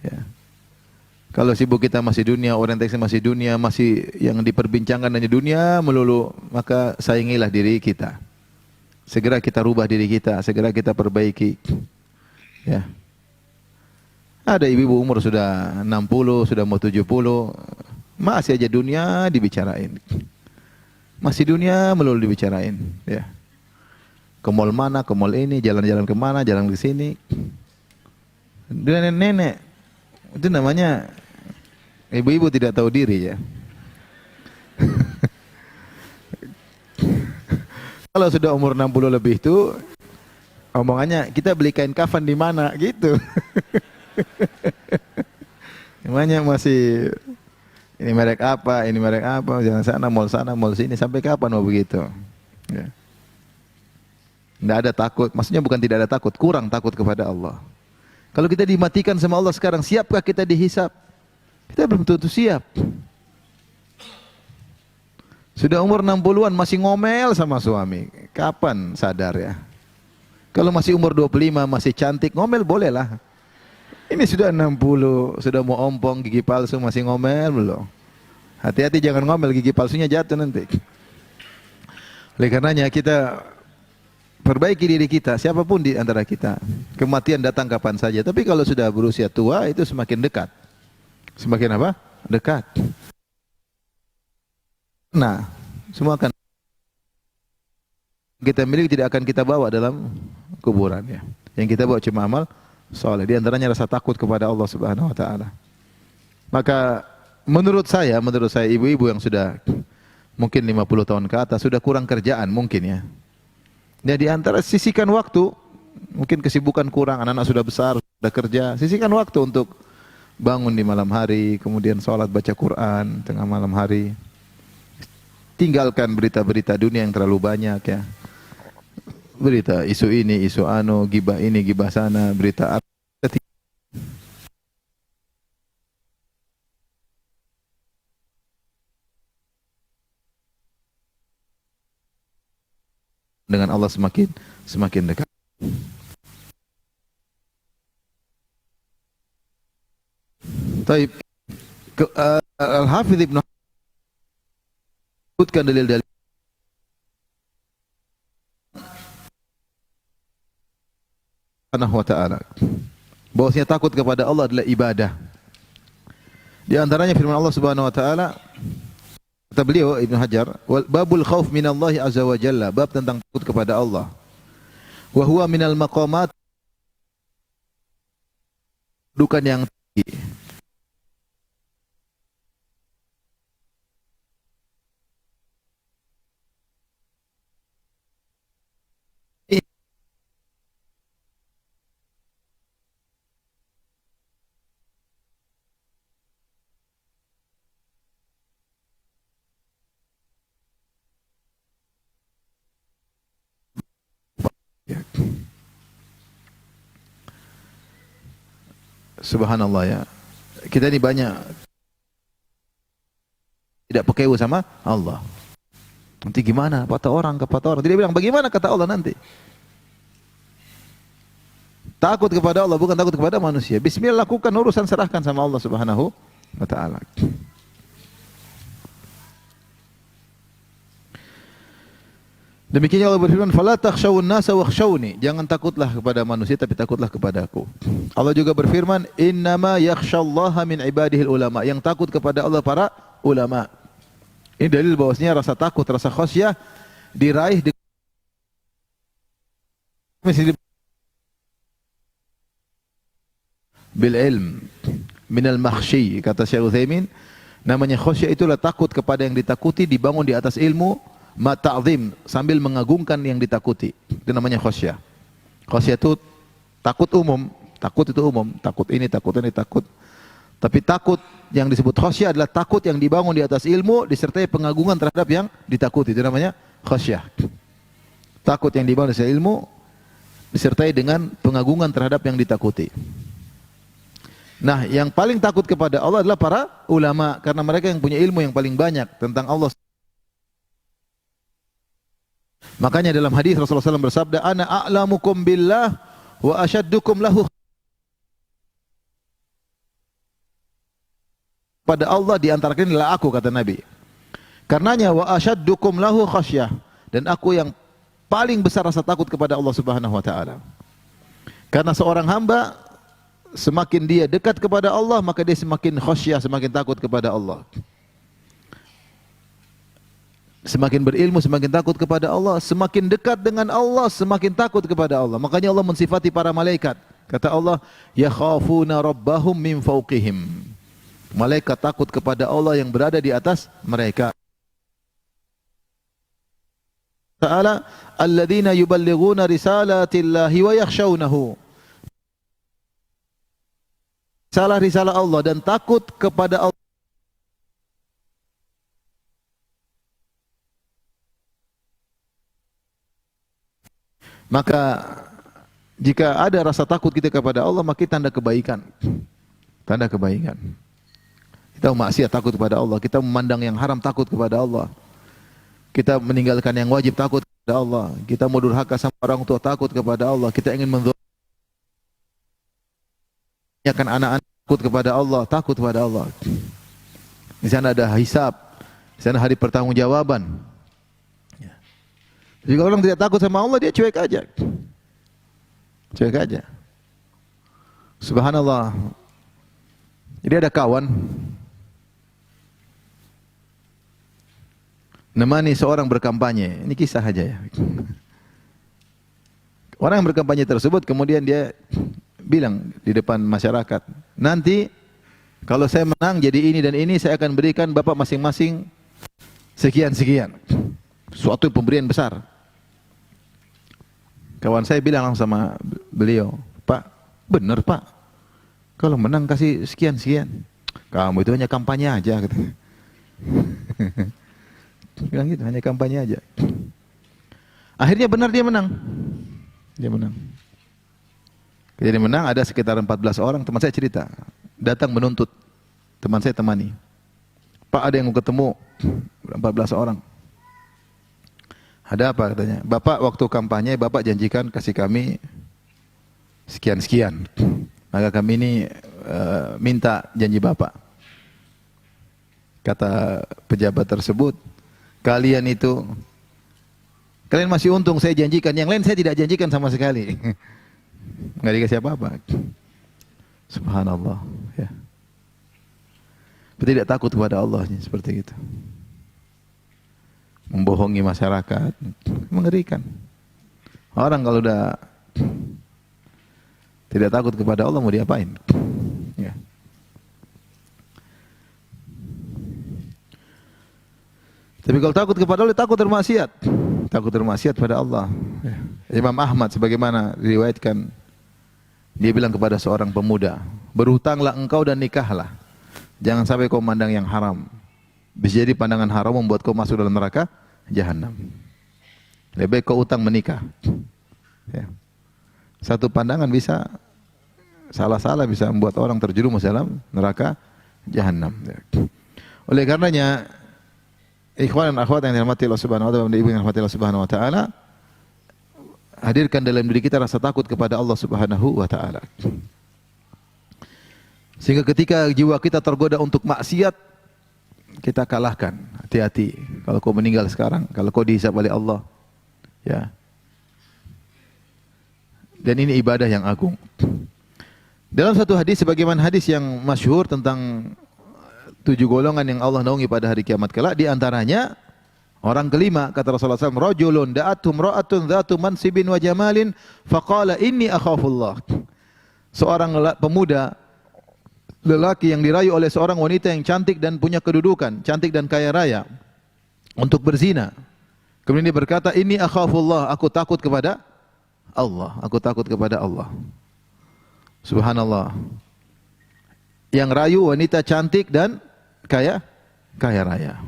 Ya. Kalau sibuk kita masih dunia, orientasi masih dunia, masih yang diperbincangkan hanya dunia melulu, maka sayangilah diri kita. Segera kita rubah diri kita, segera kita perbaiki. Ya. Ada ibu-ibu umur sudah 60, sudah mau 70, masih aja dunia dibicarain. Masih dunia melulu dibicarain, ya. Ke mall mana, ke mall ini, jalan-jalan kemana, jalan ke sini. Nenek-nenek, itu namanya ibu-ibu tidak tahu diri, ya. Kalau sudah umur 60 lebih itu omongannya kita beli kain kafan di mana gitu. Namanya masih Ini merek apa, ini merek apa, jangan sana, mall sini, sampai kapan mau begitu? Ya. Tidak ada takut, maksudnya bukan tidak ada takut, kurang takut kepada Allah. Kalau kita dimatikan sama Allah sekarang, siapkah kita dihisap? Kita belum tentu siap. Sudah umur 60-an masih ngomel sama suami. Kapan sadar ya? Kalau masih umur 25, masih cantik, ngomel bolehlah. Ini sudah 60, sudah mau ompong, gigi palsu masih ngomel belum? Hati-hati jangan ngomel, gigi palsunya jatuh nanti. Oleh karenanya kita perbaiki diri kita, siapapun di antara kita. Kematian datang kapan saja. Tapi kalau sudah berusia tua itu semakin dekat. Semakin apa? Dekat. Nah, semua akan kita miliki tidak akan kita bawa dalam kuburan ya. Yang kita bawa cuma amal soleh. Di antaranya rasa takut kepada Allah Subhanahu wa taala. Maka menurut saya ibu-ibu yang sudah mungkin 50 tahun ke atas sudah kurang kerjaan mungkin ya. Ya di antara sisihkan waktu, mungkin kesibukan kurang, anak-anak sudah besar, sudah kerja, sisihkan waktu untuk bangun di malam hari, kemudian sholat baca Quran tengah malam hari. Tinggalkan berita-berita dunia yang terlalu banyak ya. Berita isu ini, isu anu, gibah ini, gibah sana, berita apa. Dengan Allah semakin dekat. Taib Al-Hafidh Ibn sebutkan dalil-dalil Subhanahu wa ta'ala bahwasanya takut kepada Allah adalah ibadah. Di antaranya firman Allah Subhanahu wa ta'ala, kata beliau Ibnu Hajar, babul khauf minallahi azza wa jalla, bab tentang takut kepada Allah. Wa huwa minal maqamat, dukan yang tinggi. Subhanallah ya. Kita ini banyak tidak pakai sama Allah. Nanti gimana? Kata orang. Tidak bilang bagaimana kata Allah nanti. Takut kepada Allah bukan takut kepada manusia. Bismillah, lakukan urusan, serahkan sama Allah Subhanahu wa ta'ala. Demikian Allah berfirman, "Fala takhshawun nasa wakhshawni." Jangan takutlah kepada manusia tapi takutlah kepadaku. Allah juga berfirman, "Innama yakhshallaha min ibadihil ulama." Yang takut kepada Allah para ulama. Ini dalil bahwasanya rasa takut, rasa khasyah diraih bil ilm minal makhsyi. Kata Syekh Utsaimin, namanya khasyah itulah takut kepada yang ditakuti dibangun di atas ilmu, ma ta'zim, sambil mengagungkan yang ditakuti. Itu namanya khasyah. Khasyah itu takut umum, takut itu umum, takut ini, takut ini, takut. Tapi takut yang disebut khasyah adalah takut yang dibangun di atas ilmu disertai pengagungan terhadap yang ditakuti. Itu namanya khasyah. Takut yang dibangun di atas ilmu disertai dengan pengagungan terhadap yang ditakuti. Nah, yang paling takut kepada Allah adalah para ulama, karena mereka yang punya ilmu yang paling banyak tentang Allah. Makanya dalam hadis Rasulullah SAW bersabda, "Ana a'lamukum billah wa asyaddukum lahu." Pada Allah di antara kalian adalah aku, kata Nabi. Karenanya wa asyaddukum lahu khasyah, dan aku yang paling besar rasa takut kepada Allah Subhanahu wa taala. Karena seorang hamba semakin dia dekat kepada Allah, maka dia semakin khasyah, semakin takut kepada Allah. Semakin berilmu, semakin takut kepada Allah. Semakin dekat dengan Allah, semakin takut kepada Allah. Makanya Allah mensifati para malaikat. Kata Allah, yakhafuna rabbahum min fawqihim. Malaikat takut kepada Allah yang berada di atas mereka. Ta'ala, alladzina yuballighuna risalatillahi wa yakhshawnahu. Risalah Allah dan takut kepada Allah. Maka jika ada rasa takut kita kepada Allah, maka tanda kebaikan. Tanda kebaikan. Kita maksiat takut kepada Allah, kita memandang yang haram takut kepada Allah. Kita meninggalkan yang wajib takut kepada Allah. Kita mau durhaka sama orang tua takut kepada Allah. Kita ingin menzalimin anak-anak takut kepada Allah, takut kepada Allah. Di sana ada hisab, di sana hari pertanggungjawaban. Jika orang tidak takut sama Allah, dia cuek aja. Cuek aja. Subhanallah. Jadi ada kawan nemani seorang berkampanye. Ini kisah aja ya. Orang yang berkampanye tersebut kemudian dia bilang di depan masyarakat, nanti kalau saya menang jadi ini dan ini, saya akan berikan bapak masing-masing sekian-sekian. Suatu pemberian besar. Kawan saya bilang langsung sama beliau, Pak, benar Pak, kalau menang kasih sekian-sekian. Kamu itu hanya kampanye aja, katanya. Bilang gitu, hanya kampanye aja. Akhirnya benar dia menang. Dia menang. Jadi menang, ada sekitar 14 orang, teman saya cerita. Datang menuntut, teman saya temani. Pak, ada yang mau ketemu, 14 orang. Ada apa katanya? Bapak waktu kampanye, Bapak janjikan kasih kami sekian-sekian. Maka kami ini minta janji Bapak. Kata pejabat tersebut, kalian masih untung saya janjikan, yang lain saya tidak janjikan sama sekali. Nggak dikasih apa-apa. Subhanallah. Ya. Tidak takut kepada Allah seperti itu. Membohongi masyarakat, mengerikan. Orang kalau udah tidak takut kepada Allah mau diapain? Ya. Tapi kalau takut kepada Allah, takut bermaksiat. Takut bermaksiat pada Allah. Ya. Imam Ahmad sebagaimana diriwayatkan, dia bilang kepada seorang pemuda, berhutanglah engkau dan nikahlah. Jangan sampai kau memandang yang haram. Bisa jadi pandangan haram membuat kau masuk dalam neraka jahanam. Lebih baik kau utang menikah. Ya. Satu pandangan bisa salah-salah bisa membuat orang terjerumus dalam neraka jahanam. Ya. Oleh karenanya, ikhwan dan akhwat yang dirahmati Allah Subhanahu wa taala, dan ibu yang dirahmati Allah Subhanahu wa taala, hadirkan dalam diri kita rasa takut kepada Allah Subhanahu wa taala. Sehingga ketika jiwa kita tergoda untuk maksiat, kita kalahkan. Hati-hati kalau kau meninggal sekarang, kalau kau dihisab oleh Allah. Ya. Dan ini ibadah yang agung. Dalam satu hadis, sebagaimana hadis yang masyhur tentang 7 golongan yang Allah naungi pada hari kiamat kelak, di antaranya orang kelima, kata Rasulullah SAW, rajulun da'atum ra'atun dhatu mansibin wa jamalin faqala inni akhafullah. Seorang pemuda, lelaki yang dirayu oleh seorang wanita yang cantik dan punya kedudukan, cantik dan kaya raya, untuk berzina. Kemudian dia berkata, inni akhafullah, aku takut kepada Allah, aku takut kepada Allah. Subhanallah. Yang rayu wanita cantik dan kaya raya.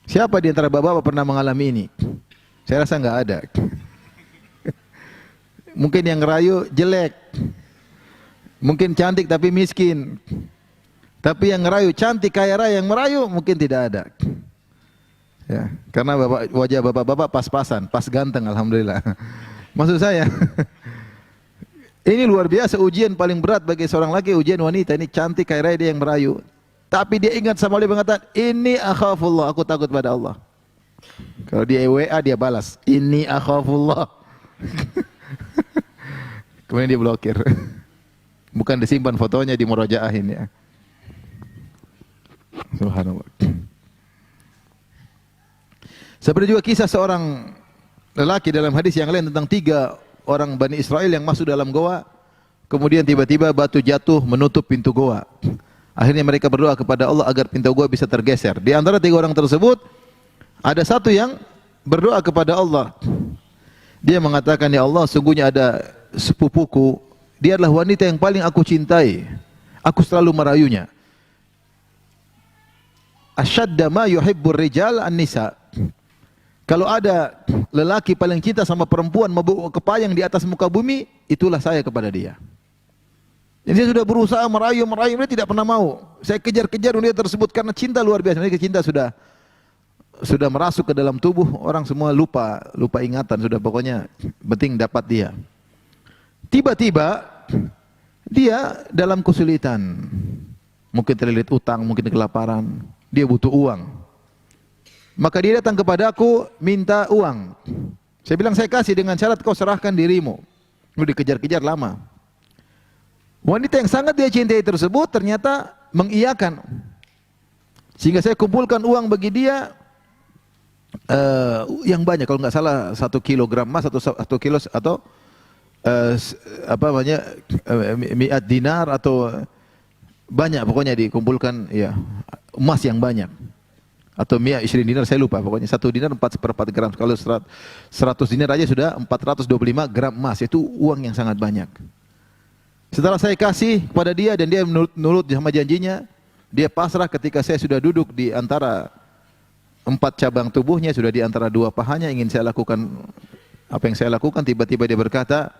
Siapa di antara bapak-bapak pernah mengalami ini? Saya rasa enggak ada. Mungkin yang rayu jelek. Mungkin cantik tapi miskin. Tapi yang merayu cantik kaya raya, yang merayu mungkin tidak ada. Ya, karena wajah bapak-bapak pas-pasan, pas ganteng, alhamdulillah. Maksud saya, ini luar biasa ujian paling berat bagi seorang laki, ujian wanita. Ini cantik kaya raya, dia yang merayu. Tapi dia ingat sama Allah, mengatakan, ini akhafullah, aku takut pada Allah. Kalau dia WA dia balas, ini akhafullah. Kemudian dia blokir. Bukan disimpan fotonya, di murajaahin ya. Subhanallah. Seperti juga kisah seorang lelaki dalam hadis yang lain tentang 3 orang Bani Israel yang masuk dalam goa, kemudian tiba-tiba batu jatuh menutup pintu goa. Akhirnya mereka berdoa kepada Allah agar pintu goa bisa tergeser. Di antara 3 orang tersebut, ada satu yang berdoa kepada Allah. Dia mengatakan, ya Allah, sungguhnya ada sepupuku, dia adalah wanita yang paling aku cintai. Aku selalu merayunya. Asyadda ma yuhibbur rijal an-nisa. Kalau ada lelaki paling cinta sama perempuan membawa kepayang di atas muka bumi, itulah saya kepada dia. Jadi saya sudah berusaha merayu, dia tidak pernah mau. Saya kejar-kejar dia tersebut karena cinta luar biasa. Ini cinta sudah merasuk ke dalam tubuh, orang semua lupa ingatan, sudah pokoknya penting dapat dia. Tiba-tiba dia dalam kesulitan. Mungkin terlilit utang, mungkin kelaparan, dia butuh uang. Maka dia datang kepada aku minta uang. Saya bilang saya kasih dengan syarat kau serahkan dirimu. Lu dikejar-kejar lama. Wanita yang sangat dia cintai tersebut ternyata mengiyakan. Sehingga saya kumpulkan uang bagi dia yang banyak. Kalau nggak salah 1 kilogram emas atau 1 kilo atau apa namanya mi'at dinar atau banyak pokoknya dikumpulkan ya emas yang banyak. Atau mi'at isrin dinar, saya lupa, pokoknya 1 dinar 4/4 gram. Kalau 100 dinar aja sudah 425 gram emas, itu uang yang sangat banyak. Setelah saya kasih kepada dia dan dia menurut sama janjinya, dia pasrah ketika saya sudah duduk di antara 4 cabang tubuhnya, sudah di antara 2 pahanya, ingin saya lakukan apa yang saya lakukan, tiba-tiba dia berkata,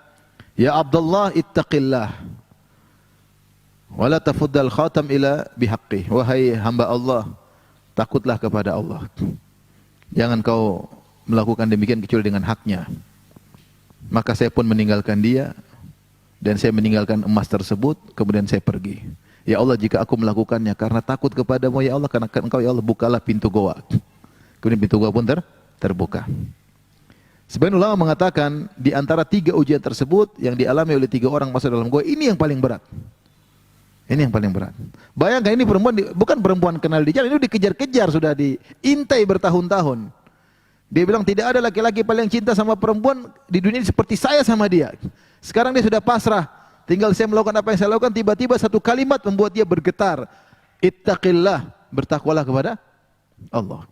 "Ya Abdullah, ittaqillah, wala tafuddal khatam ila bihaqqih." Wahai hamba Allah, takutlah kepada Allah. Jangan kau melakukan demikian kecuali dengan haknya. Maka saya pun meninggalkan dia dan saya meninggalkan emas tersebut, kemudian saya pergi. Ya Allah, jika aku melakukannya karena takut kepadamu ya Allah, karena engkau ya Allah, bukalah pintu goa. Kemudian pintu goa pun terbuka. Sebagian ulama mengatakan di antara 3 ujian tersebut yang dialami oleh 3 orang masuk dalam goa, ini yang paling berat. Ini yang paling berat. Bayangkan ini perempuan, bukan perempuan kenal di jalan, ini dikejar-kejar, sudah diintai bertahun-tahun. Dia bilang tidak ada laki-laki paling cinta sama perempuan di dunia ini seperti saya sama dia. Sekarang dia sudah pasrah, tinggal saya melakukan apa yang saya lakukan. Tiba-tiba satu kalimat membuat dia bergetar. Ittaqillah, bertakwalah kepada Allah.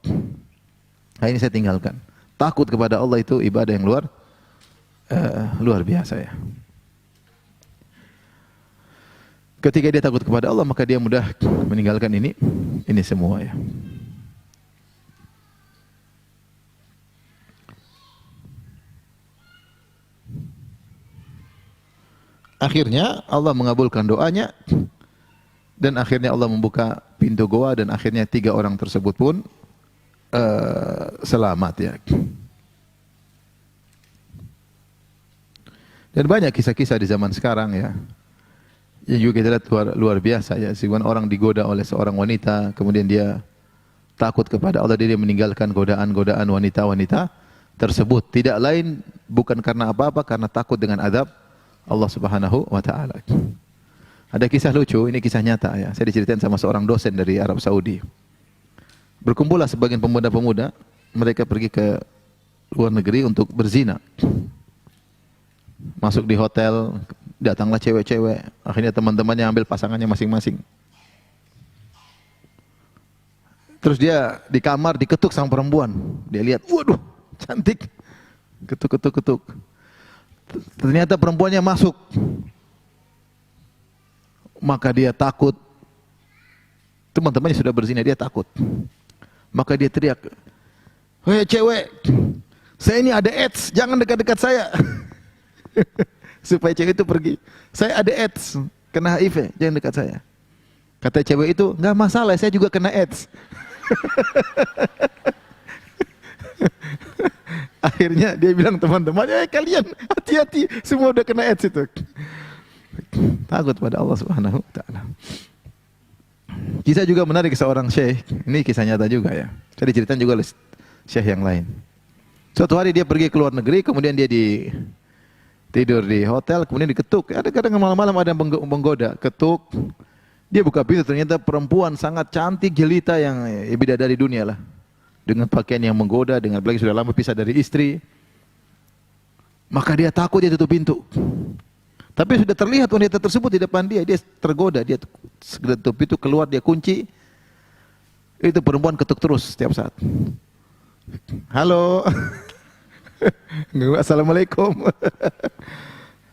Nah, ini saya tinggalkan. Takut kepada Allah itu ibadah yang luar biasa ya. Ketika dia takut kepada Allah, maka dia mudah meninggalkan ini semua ya. Akhirnya Allah mengabulkan doanya dan akhirnya Allah membuka pintu goa dan akhirnya 3 orang tersebut pun selamat ya. Dan banyak kisah-kisah di zaman sekarang ya. Yang juga kita lihat luar biasa ya. Sebenarnya orang digoda oleh seorang wanita, kemudian dia takut kepada Allah, dia meninggalkan godaan-godaan wanita-wanita tersebut. Tidak lain bukan karena apa-apa, karena takut dengan azab Allah Subhanahu wa taala. Ada kisah lucu, ini kisah nyata ya. Saya diceritain sama seorang dosen dari Arab Saudi. Berkumpullah sebagian pemuda-pemuda, mereka pergi ke luar negeri untuk berzina. Masuk di hotel, datanglah cewek-cewek, akhirnya teman-temannya ambil pasangannya masing-masing. Terus dia di kamar diketuk sama perempuan. Dia lihat, waduh, cantik. Ketuk. Ternyata perempuannya masuk. Maka dia takut. Teman-temannya sudah berzina, dia takut. Maka dia teriak, "Hei cewek, saya ini ada AIDS, jangan dekat-dekat saya." Supaya cewek itu pergi. "Saya ada AIDS, kena HIV, jangan dekat saya." Kata cewek itu, "Enggak masalah, saya juga kena AIDS." Akhirnya dia bilang teman-temannya, "Kalian hati-hati, semua udah kena AIDS itu." Takut pada Allah Subhanahu wa taala. Kisah juga menarik seorang syekh. Ini kisah nyata juga ya. Saya diceritain juga oleh syekh yang lain. Suatu hari dia pergi ke luar negeri, kemudian dia tidur di hotel, kemudian diketuk. Kadang-kadang malam-malam ada yang menggoda, ketuk. Dia buka pintu, ternyata perempuan sangat cantik, jelita yang bidadari dunia lah. Dengan pakaian yang menggoda, dengan apalagi sudah lama pisah dari istri. Maka dia takut, dia tutup pintu. Tapi sudah terlihat wanita tersebut di depan dia tergoda, dia segera tutup pintu, keluar, dia kunci. Itu perempuan ketuk terus setiap saat. "Halo." "Assalamualaikum."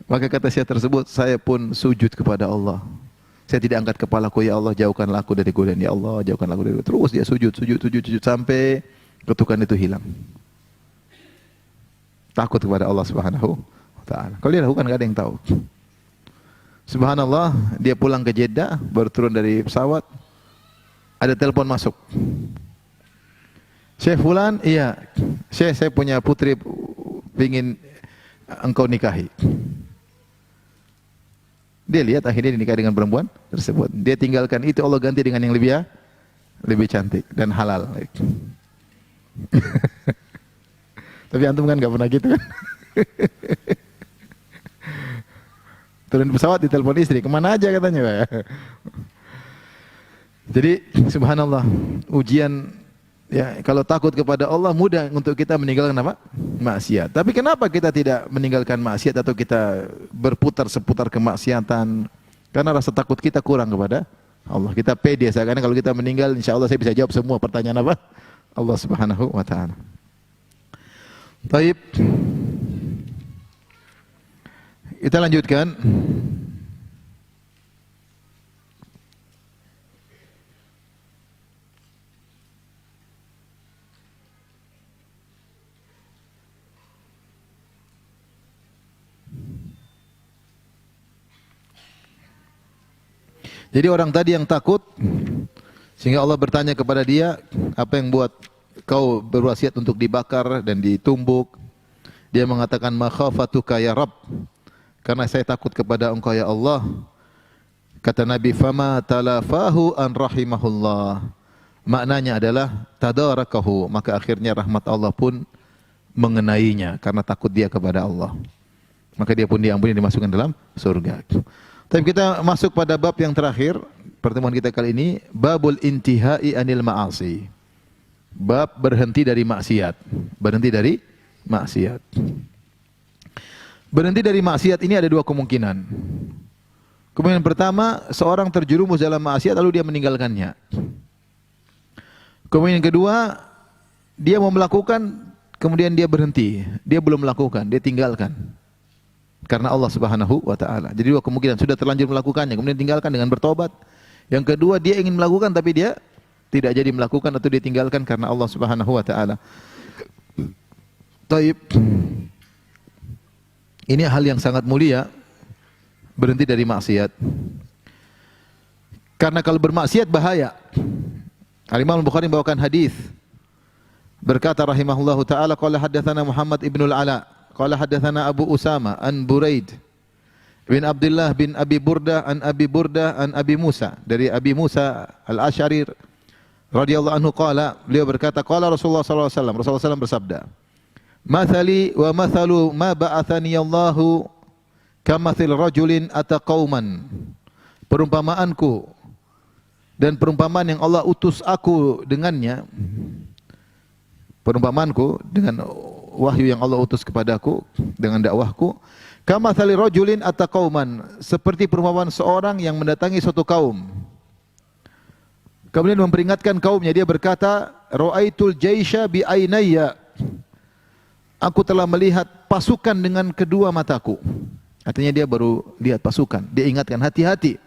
Maka kata syekh tersebut, "Saya pun sujud kepada Allah. Saya tidak angkat kepalaku, ya Allah, jauhkanlah aku dari godaan, ya Allah, jauhkanlah aku dari godaan." Terus dia sujud sampai ketukan itu hilang. takut kepada Allah Subhanahu wa taala. Kalau dia lakukan enggak ada yang tahu. Subhanallah, dia pulang ke Jeddah, baru turun dari pesawat, ada telepon masuk. Syekh Fulan, iya. Syekh, saya punya putri ingin engkau nikahi. Dia lihat akhirnya dinikah dengan perempuan tersebut. Dia tinggalkan itu, Allah ganti dengan yang lebih cantik dan halal. Tapi antum kan enggak pernah gitu kan? Turun pesawat ditelepon istri, kemana aja katanya Pak ya. Jadi subhanallah, ujian ya, kalau takut kepada Allah mudah untuk kita meninggalkan apa? Maksiat. Tapi kenapa kita tidak meninggalkan maksiat atau kita berputar seputar kemaksiatan? Karena rasa takut kita kurang kepada Allah. Kita pede, karena kalau kita meninggal insya Allah saya bisa jawab semua pertanyaan apa? Allah Subhanahu wa taala. Baik. Kita lanjutkan. Jadi orang tadi yang takut, sehingga Allah bertanya kepada dia, apa yang buat kau berwasiat untuk dibakar dan ditumbuk? Dia mengatakan, ma khafatuka ya Rabb, karena saya takut kepada engkau ya Allah. Kata Nabi, fama talafahu an rahimahullah. Maknanya adalah tadarakahu, maka akhirnya rahmat Allah pun mengenainya karena takut dia kepada Allah. Maka dia pun diampuni, dimasukkan dalam surga. Tapi kita masuk pada bab yang terakhir pertemuan kita kali ini, babul intihai anil ma'asi. Bab berhenti dari maksiat. Berhenti dari maksiat. Berhenti dari maksiat ini ada dua kemungkinan. Kemungkinan pertama, seorang terjerumus dalam maksiat lalu dia meninggalkannya. Kemungkinan kedua, dia mau melakukan kemudian dia berhenti. Dia belum melakukan, dia tinggalkan. Karena Allah Subhanahu wa taala. Jadi dua kemungkinan, sudah terlanjur melakukannya kemudian tinggalkan dengan bertobat. Yang kedua, dia ingin melakukan tapi dia tidak jadi melakukan atau dia tinggalkan karena Allah Subhanahu wa taala. Taib. Ini hal yang sangat mulia, berhenti dari maksiat. Karena kalau bermaksiat bahaya. Al-Imam Al-Bukhari membawakan hadis. Berkata rahimahullahu taala, qala haddatsana Muhammad ibnul Ala, qala haddatsana Abu Usama an Buraid bin Abdullah bin Abi Burdah an Abi Musa, dari Abi Musa Al-Asy'ari radhiyallahu anhu qala, beliau berkata qala Rasulullah sallallahu alaihi wasallam, Rasulullah SAW bersabda, mathali wa mathalu ma ba'athani Allahu kamathil rajulin ata qauman. Perumpamaanku dan perumpamaan yang Allah utus aku dengannya, perumpamaanku dengan wahyu yang Allah utus kepadaku dengan dakwahku, kamathali rajulin ata qauman, seperti perumpamaan seorang yang mendatangi suatu kaum. Kemudian memperingatkan kaumnya, dia berkata, ra'aitul jaisha bi ainayya, aku telah melihat pasukan dengan kedua mataku. Artinya dia baru lihat pasukan. Dia ingatkan, hati-hati.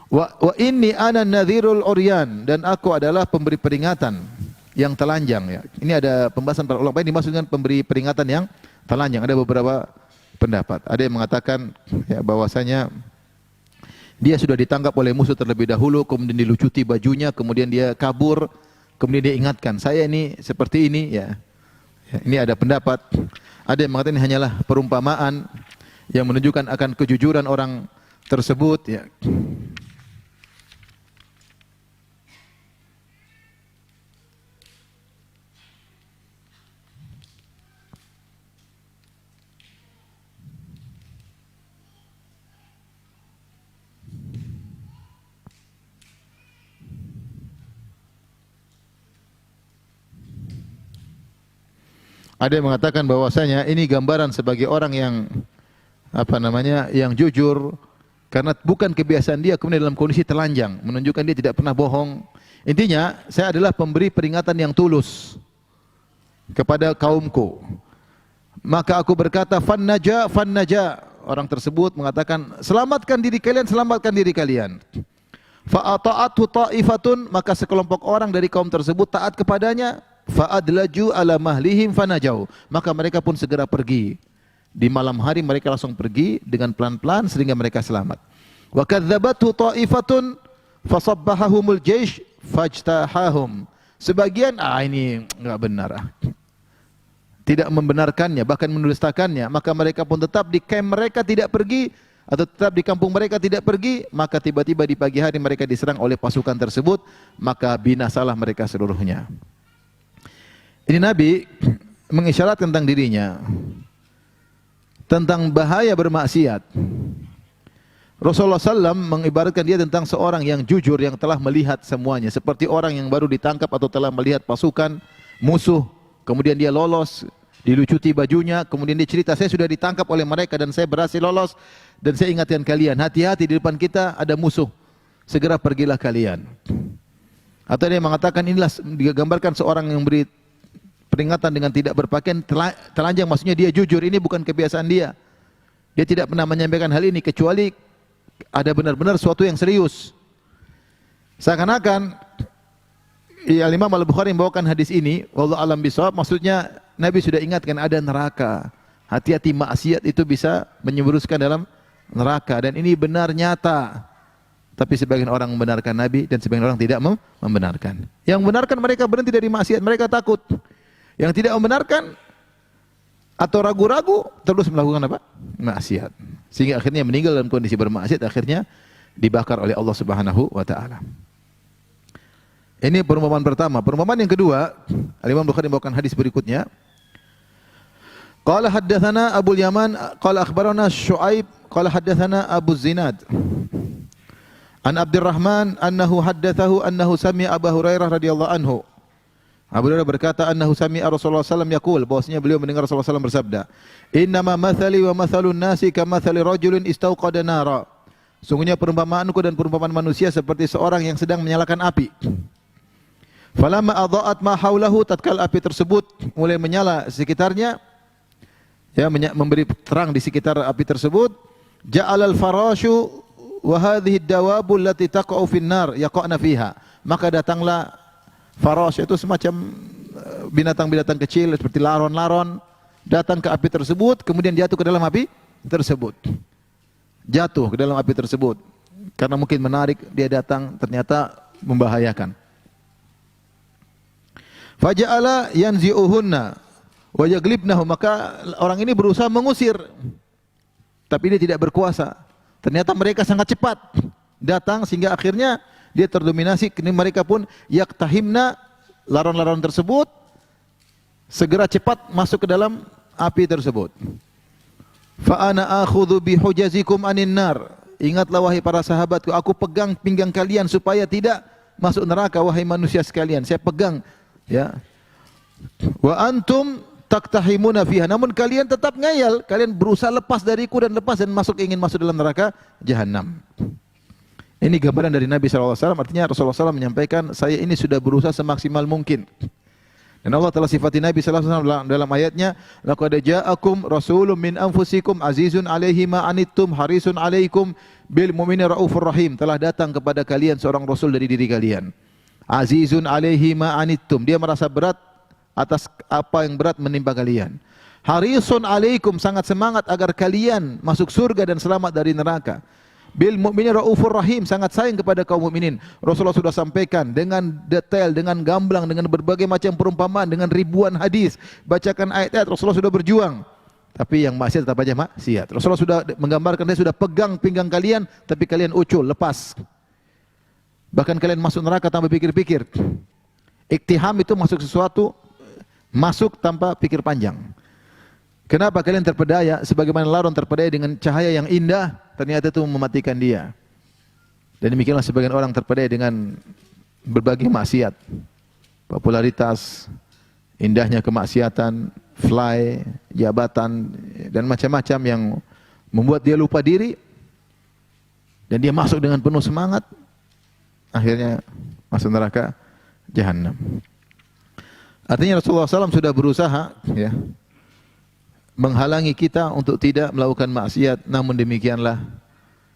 Wa inni ana nadhirul uryan, dan aku adalah pemberi peringatan yang telanjang. Ya. Ini ada pembahasan para ulama, ini dimaksudkan pemberi peringatan yang telanjang. Ada beberapa pendapat. Ada yang mengatakan ya, bahwasanya dia sudah ditangkap oleh musuh terlebih dahulu, kemudian dilucuti bajunya, kemudian dia kabur, kemudian dia ingatkan, saya ini seperti ini. Ya. Ini ada pendapat. Ada yang mengatakan ini hanyalah perumpamaan yang menunjukkan akan kejujuran orang tersebut. Ya. Ada yang mengatakan bahwasanya ini gambaran sebagai orang yang yang jujur, karena bukan kebiasaan dia kemudian dalam kondisi telanjang, menunjukkan dia tidak pernah bohong. Intinya, saya adalah pemberi peringatan yang tulus kepada kaumku. Maka aku berkata, fan naja. Orang tersebut mengatakan, selamatkan diri kalian, selamatkan diri kalian. Fa ata'atu ta'ifatun, maka sekelompok orang dari kaum tersebut taat kepadanya. fa'adlaju ala mahlihim fanajau. Maka mereka pun segera pergi. Di malam hari mereka langsung pergi dengan pelan-pelan sehingga mereka selamat. Wa kadzdzabathu ta'ifatun fasabbahahumul jaysh fajtahahum. Sebagian ini enggak benar. Tidak membenarkannya, bahkan mendustakannya, maka mereka pun tetap di camp mereka tidak pergi atau tetap di kampung mereka tidak pergi, maka tiba-tiba di pagi hari mereka diserang oleh pasukan tersebut, maka binasalah mereka seluruhnya. Ini Nabi mengisyarat tentang dirinya, tentang bahaya bermaksiat. Rasulullah SAW mengibaratkan dia tentang seorang yang jujur, yang telah melihat semuanya, seperti orang yang baru ditangkap atau telah melihat pasukan musuh, kemudian dia lolos, dilucuti bajunya, kemudian dia cerita, saya sudah ditangkap oleh mereka dan saya berhasil lolos, dan saya ingatkan kalian, hati-hati di depan kita ada musuh, segera pergilah kalian. Atau dia mengatakan, inilah digambarkan seorang yang beri peringatan dengan tidak berpakaian telanjang, maksudnya dia jujur, ini bukan kebiasaan dia. Dia tidak pernah menyampaikan hal ini kecuali ada benar-benar suatu yang serius. Seakan-akan Imam Al-Bukhari membawakan hadis ini, wallahu alam bisawab, maksudnya Nabi sudah ingatkan ada neraka. Hati-hati maksiat itu bisa menyeburuskan dalam neraka, dan ini benar nyata. Tapi sebagian orang membenarkan Nabi dan sebagian orang tidak membenarkan. Yang membenarkan mereka berhenti dari maksiat, mereka takut. Yang tidak membenarkan atau ragu-ragu terus melakukan apa? Maksiat. Sehingga akhirnya meninggal dalam kondisi bermaksiat, akhirnya dibakar oleh Allah Subhanahu wa taala. Ini perumpamaan pertama. Perumpamaan yang kedua, Al-Imam Bukhari membawakan hadis berikutnya. Qala haddatsana Abu Yaman qala akhbarana Syuaib qala haddatsana Abu Zinad an Abdurrahman annahu haddatsahu annahu sami'a Abu Hurairah radhiyallahu anhu. Abu Hurairah berkata annahu sami'a Rasulullah sallallahu alaihi wasallam yaqul, bahwasanya beliau mendengar Rasulullah sallallahu alaihi wasallam bersabda, "Innama mathali wa mathalun nasi kamathali rajulin istauqada nara." Sungguhnya perumpamaanku dan perumpamaan manusia seperti seorang yang sedang menyalakan api. Falamma adha'at ma haulahu, tatkala api tersebut mulai menyala sekitarnya, ya, memberi terang di sekitar api tersebut, ja'alal farashu wa hadhihi ad-dawabu allati taqa'u fin nar yaqa'na fiha. Maka datanglah farash, itu semacam binatang-binatang kecil seperti laron-laron, datang ke api tersebut, kemudian jatuh ke dalam api tersebut. Jatuh ke dalam api tersebut karena mungkin menarik, dia datang ternyata membahayakan. Faja'ala yanzi'uhunna wa yaglibnahu, maka orang ini berusaha mengusir, tapi dia tidak berkuasa. Ternyata mereka sangat cepat datang sehingga akhirnya dia terdominasi. Kini mereka pun yaktahimna, laron-laron tersebut segera cepat masuk ke dalam api tersebut. Fa ana akhudhu bihujazikum anin nar. Ingatlah wahai para sahabatku, aku pegang pinggang kalian supaya tidak masuk neraka, wahai manusia sekalian. Saya pegang, ya. Wa antum taktahimuna fiha, namun kalian tetap ngayal, kalian berusaha lepas dariku dan ingin masuk dalam neraka jahanam. Ini gambaran dari Nabi SAW, artinya Rasulullah SAW menyampaikan, saya ini sudah berusaha semaksimal mungkin. Dan Allah telah sifati Nabi SAW dalam ayatnya, laqad ja'akum rasulun min anfusikum azizun alaihi ma anittum harisun alaikum bil mu'minina raufur rahim. Telah datang kepada kalian seorang rasul dari diri kalian. Azizun alaihi ma anittum, dia merasa berat atas apa yang berat menimpa kalian. Harisun alaikum, sangat semangat agar kalian masuk surga dan selamat dari neraka. Bil mu'minina raufur rahim, sangat sayang kepada kaum mukminin. Rasulullah sudah sampaikan dengan detail, dengan gamblang, dengan berbagai macam perumpamaan, dengan ribuan hadis, bacakan ayat-ayat. Rasulullah sudah berjuang, tapi yang maksiat tetap aja maksiat. Rasulullah sudah menggambarkan, dia sudah pegang pinggang kalian, tapi kalian ucul, lepas. Bahkan kalian masuk neraka tanpa pikir-pikir. Iktiham itu masuk sesuatu, masuk tanpa pikir panjang. Kenapa kalian terpedaya sebagaimana laron terpedaya dengan cahaya yang indah, ternyata itu mematikan dia. Dan demikianlah sebagian orang terpedaya dengan berbagai maksiat. Popularitas, indahnya kemaksiatan, fly, jabatan, dan macam-macam yang membuat dia lupa diri. Dan dia masuk dengan penuh semangat, akhirnya masuk neraka jahanam. Artinya Rasulullah SAW sudah berusaha, ya, menghalangi kita untuk tidak melakukan maksiat. Namun demikianlah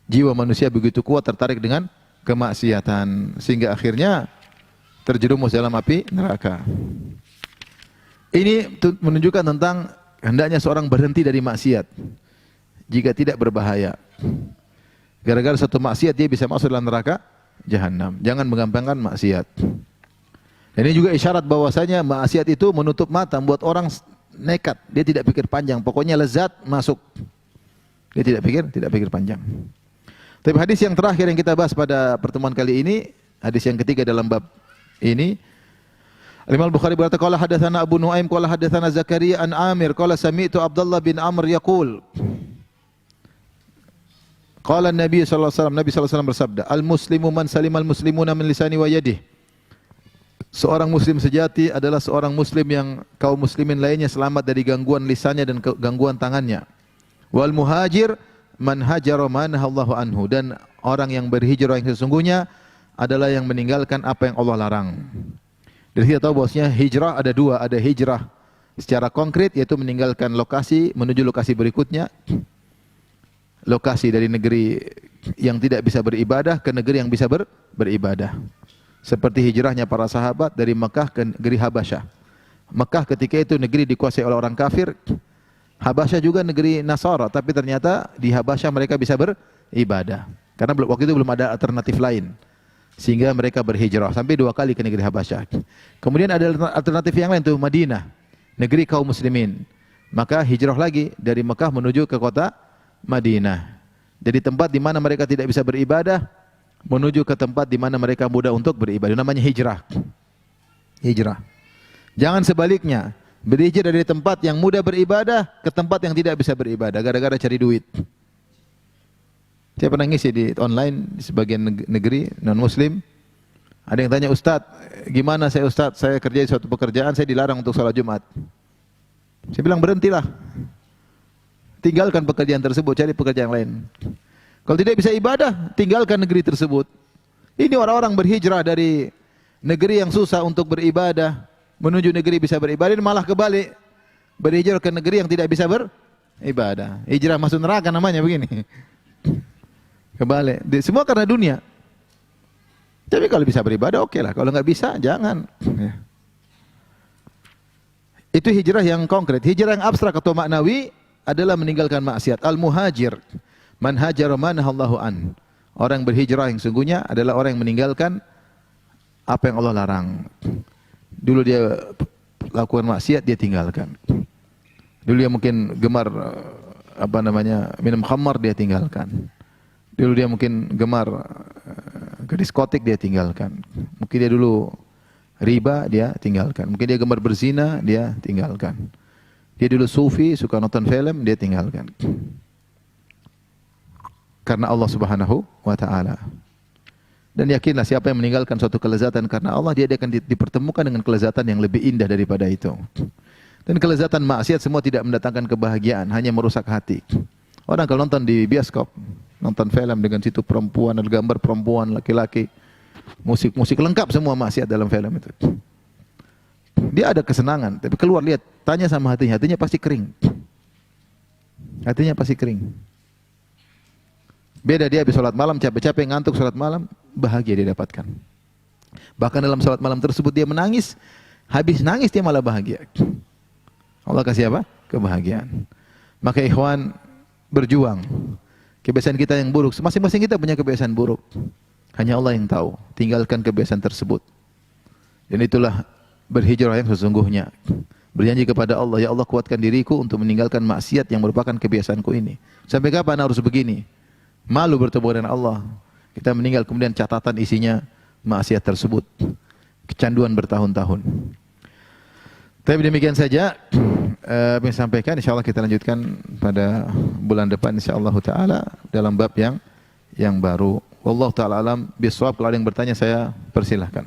jiwa manusia begitu kuat tertarik dengan kemaksiatan sehingga akhirnya terjerumus dalam api neraka. Ini menunjukkan tentang hendaknya seorang berhenti dari maksiat jika tidak berbahaya. Gara-gara satu maksiat dia bisa masuk dalam neraka jahanam. Jangan menggampangkan maksiat. Dan ini juga isyarat bahwasanya maksiat itu menutup mata, membuat orang nekat. Dia tidak pikir panjang, pokoknya lezat masuk. Dia tidak pikir panjang. Tapi hadis yang terakhir yang kita bahas pada pertemuan kali ini, hadis yang ketiga dalam bab ini, Imam Bukhari berkata, qala hadatsana Abu Nuaim qala hadatsana Zakaria an Amir qala sami'tu Abdullah bin Amr yaqul. Qala Nabi sallallahu alaihi wasallam, Nabi sallallahu alaihi wasallam bersabda, al-muslimu man salimal muslimuna min lisani wa yadihi. Seorang muslim sejati adalah seorang muslim yang kaum muslimin lainnya selamat dari gangguan lisannya dan gangguan tangannya. Wal muhajir man hajara ma nahallahu anhu, dan orang yang berhijrah yang sesungguhnya adalah yang meninggalkan apa yang Allah larang. Dan kita tahu bahwasanya hijrah ada dua, ada hijrah secara konkret yaitu meninggalkan lokasi menuju lokasi berikutnya. Lokasi dari negeri yang tidak bisa beribadah ke negeri yang bisa beribadah. Seperti hijrahnya para sahabat dari Mekah ke negeri Habasyah. Mekah ketika itu negeri dikuasai oleh orang kafir. Habasyah juga negeri Nasara, tapi ternyata di Habasyah mereka bisa beribadah. Karena waktu itu belum ada alternatif lain. Sehingga mereka berhijrah sampai 2 kali ke negeri Habasyah. Kemudian ada alternatif yang lain tuh Madinah, negeri kaum muslimin. Maka hijrah lagi dari Mekah menuju ke kota Madinah. Jadi tempat di mana mereka tidak bisa beribadah menuju ke tempat di mana mereka mudah untuk beribadah. Namanya hijrah. Hijrah. Jangan sebaliknya, berhijrah dari tempat yang mudah beribadah ke tempat yang tidak bisa beribadah gara-gara cari duit. Saya pernah ngisi di online di sebagian negeri non-muslim. Ada yang tanya, Ustadz, gimana saya Ustadz? Saya kerja di suatu pekerjaan, saya dilarang untuk salat Jumat. Saya bilang berhentilah. Tinggalkan pekerjaan tersebut, cari pekerjaan lain. Kalau tidak bisa ibadah, tinggalkan negeri tersebut. Ini orang-orang berhijrah dari negeri yang susah untuk beribadah menuju negeri bisa beribadah, malah kebalik. Berhijrah ke negeri yang tidak bisa beribadah. Hijrah masuk neraka namanya begini. Kebalik. Semua karena dunia. Tapi kalau bisa beribadah oke lah. Kalau nggak bisa jangan. Ya. Itu hijrah yang konkret. Hijrah yang abstrak atau maknawi adalah meninggalkan maksiat. Al-muhajir man hajara ma nahallahu an. Orang berhijrah yang sungguhnya adalah orang yang meninggalkan apa yang Allah larang. Dulu dia lakukan maksiat, dia tinggalkan. Dulu dia mungkin gemar minum khamar, dia tinggalkan. Dulu dia mungkin gemar ke diskotik, dia tinggalkan. Mungkin dia dulu riba, dia tinggalkan. Mungkin dia gemar berzina, dia tinggalkan. Dia dulu sufi, suka nonton film, dia tinggalkan. Karena Allah Subhanahu wa taala. Dan yakinlah siapa yang meninggalkan suatu kelezatan karena Allah, dia akan dipertemukan dengan kelezatan yang lebih indah daripada itu. Dan kelezatan maksiat semua tidak mendatangkan kebahagiaan, hanya merusak hati. Orang kalau nonton di bioskop, nonton film dengan situ perempuan, ada gambar perempuan, laki-laki, musik-musik lengkap semua maksiat dalam film itu. Dia ada kesenangan, tapi keluar lihat, tanya sama hatinya, hatinya pasti kering. Hatinya pasti kering. Beda dia habis sholat malam, capek-capek ngantuk sholat malam, bahagia dia dapatkan. Bahkan dalam sholat malam tersebut dia menangis, habis nangis dia malah bahagia. Allah kasih apa? Kebahagiaan. Maka ikhwan, berjuang. Kebiasaan kita yang buruk, masing-masing kita punya kebiasaan buruk. Hanya Allah yang tahu. Tinggalkan kebiasaan tersebut. Dan itulah berhijrah yang sesungguhnya. Berjanji kepada Allah, ya Allah kuatkan diriku untuk meninggalkan maksiat yang merupakan kebiasaanku ini. Sampai kapan harus begini? Malu bertemu dengan Allah. Kita meninggal kemudian catatan isinya maksiat tersebut. Kecanduan bertahun-tahun. Tapi demikian saja yang saya sampaikan, insyaallah kita lanjutkan pada bulan depan insyaallah taala dalam bab yang baru. Wallahu taala alam bisawab. Kalau ada yang bertanya saya persilahkan.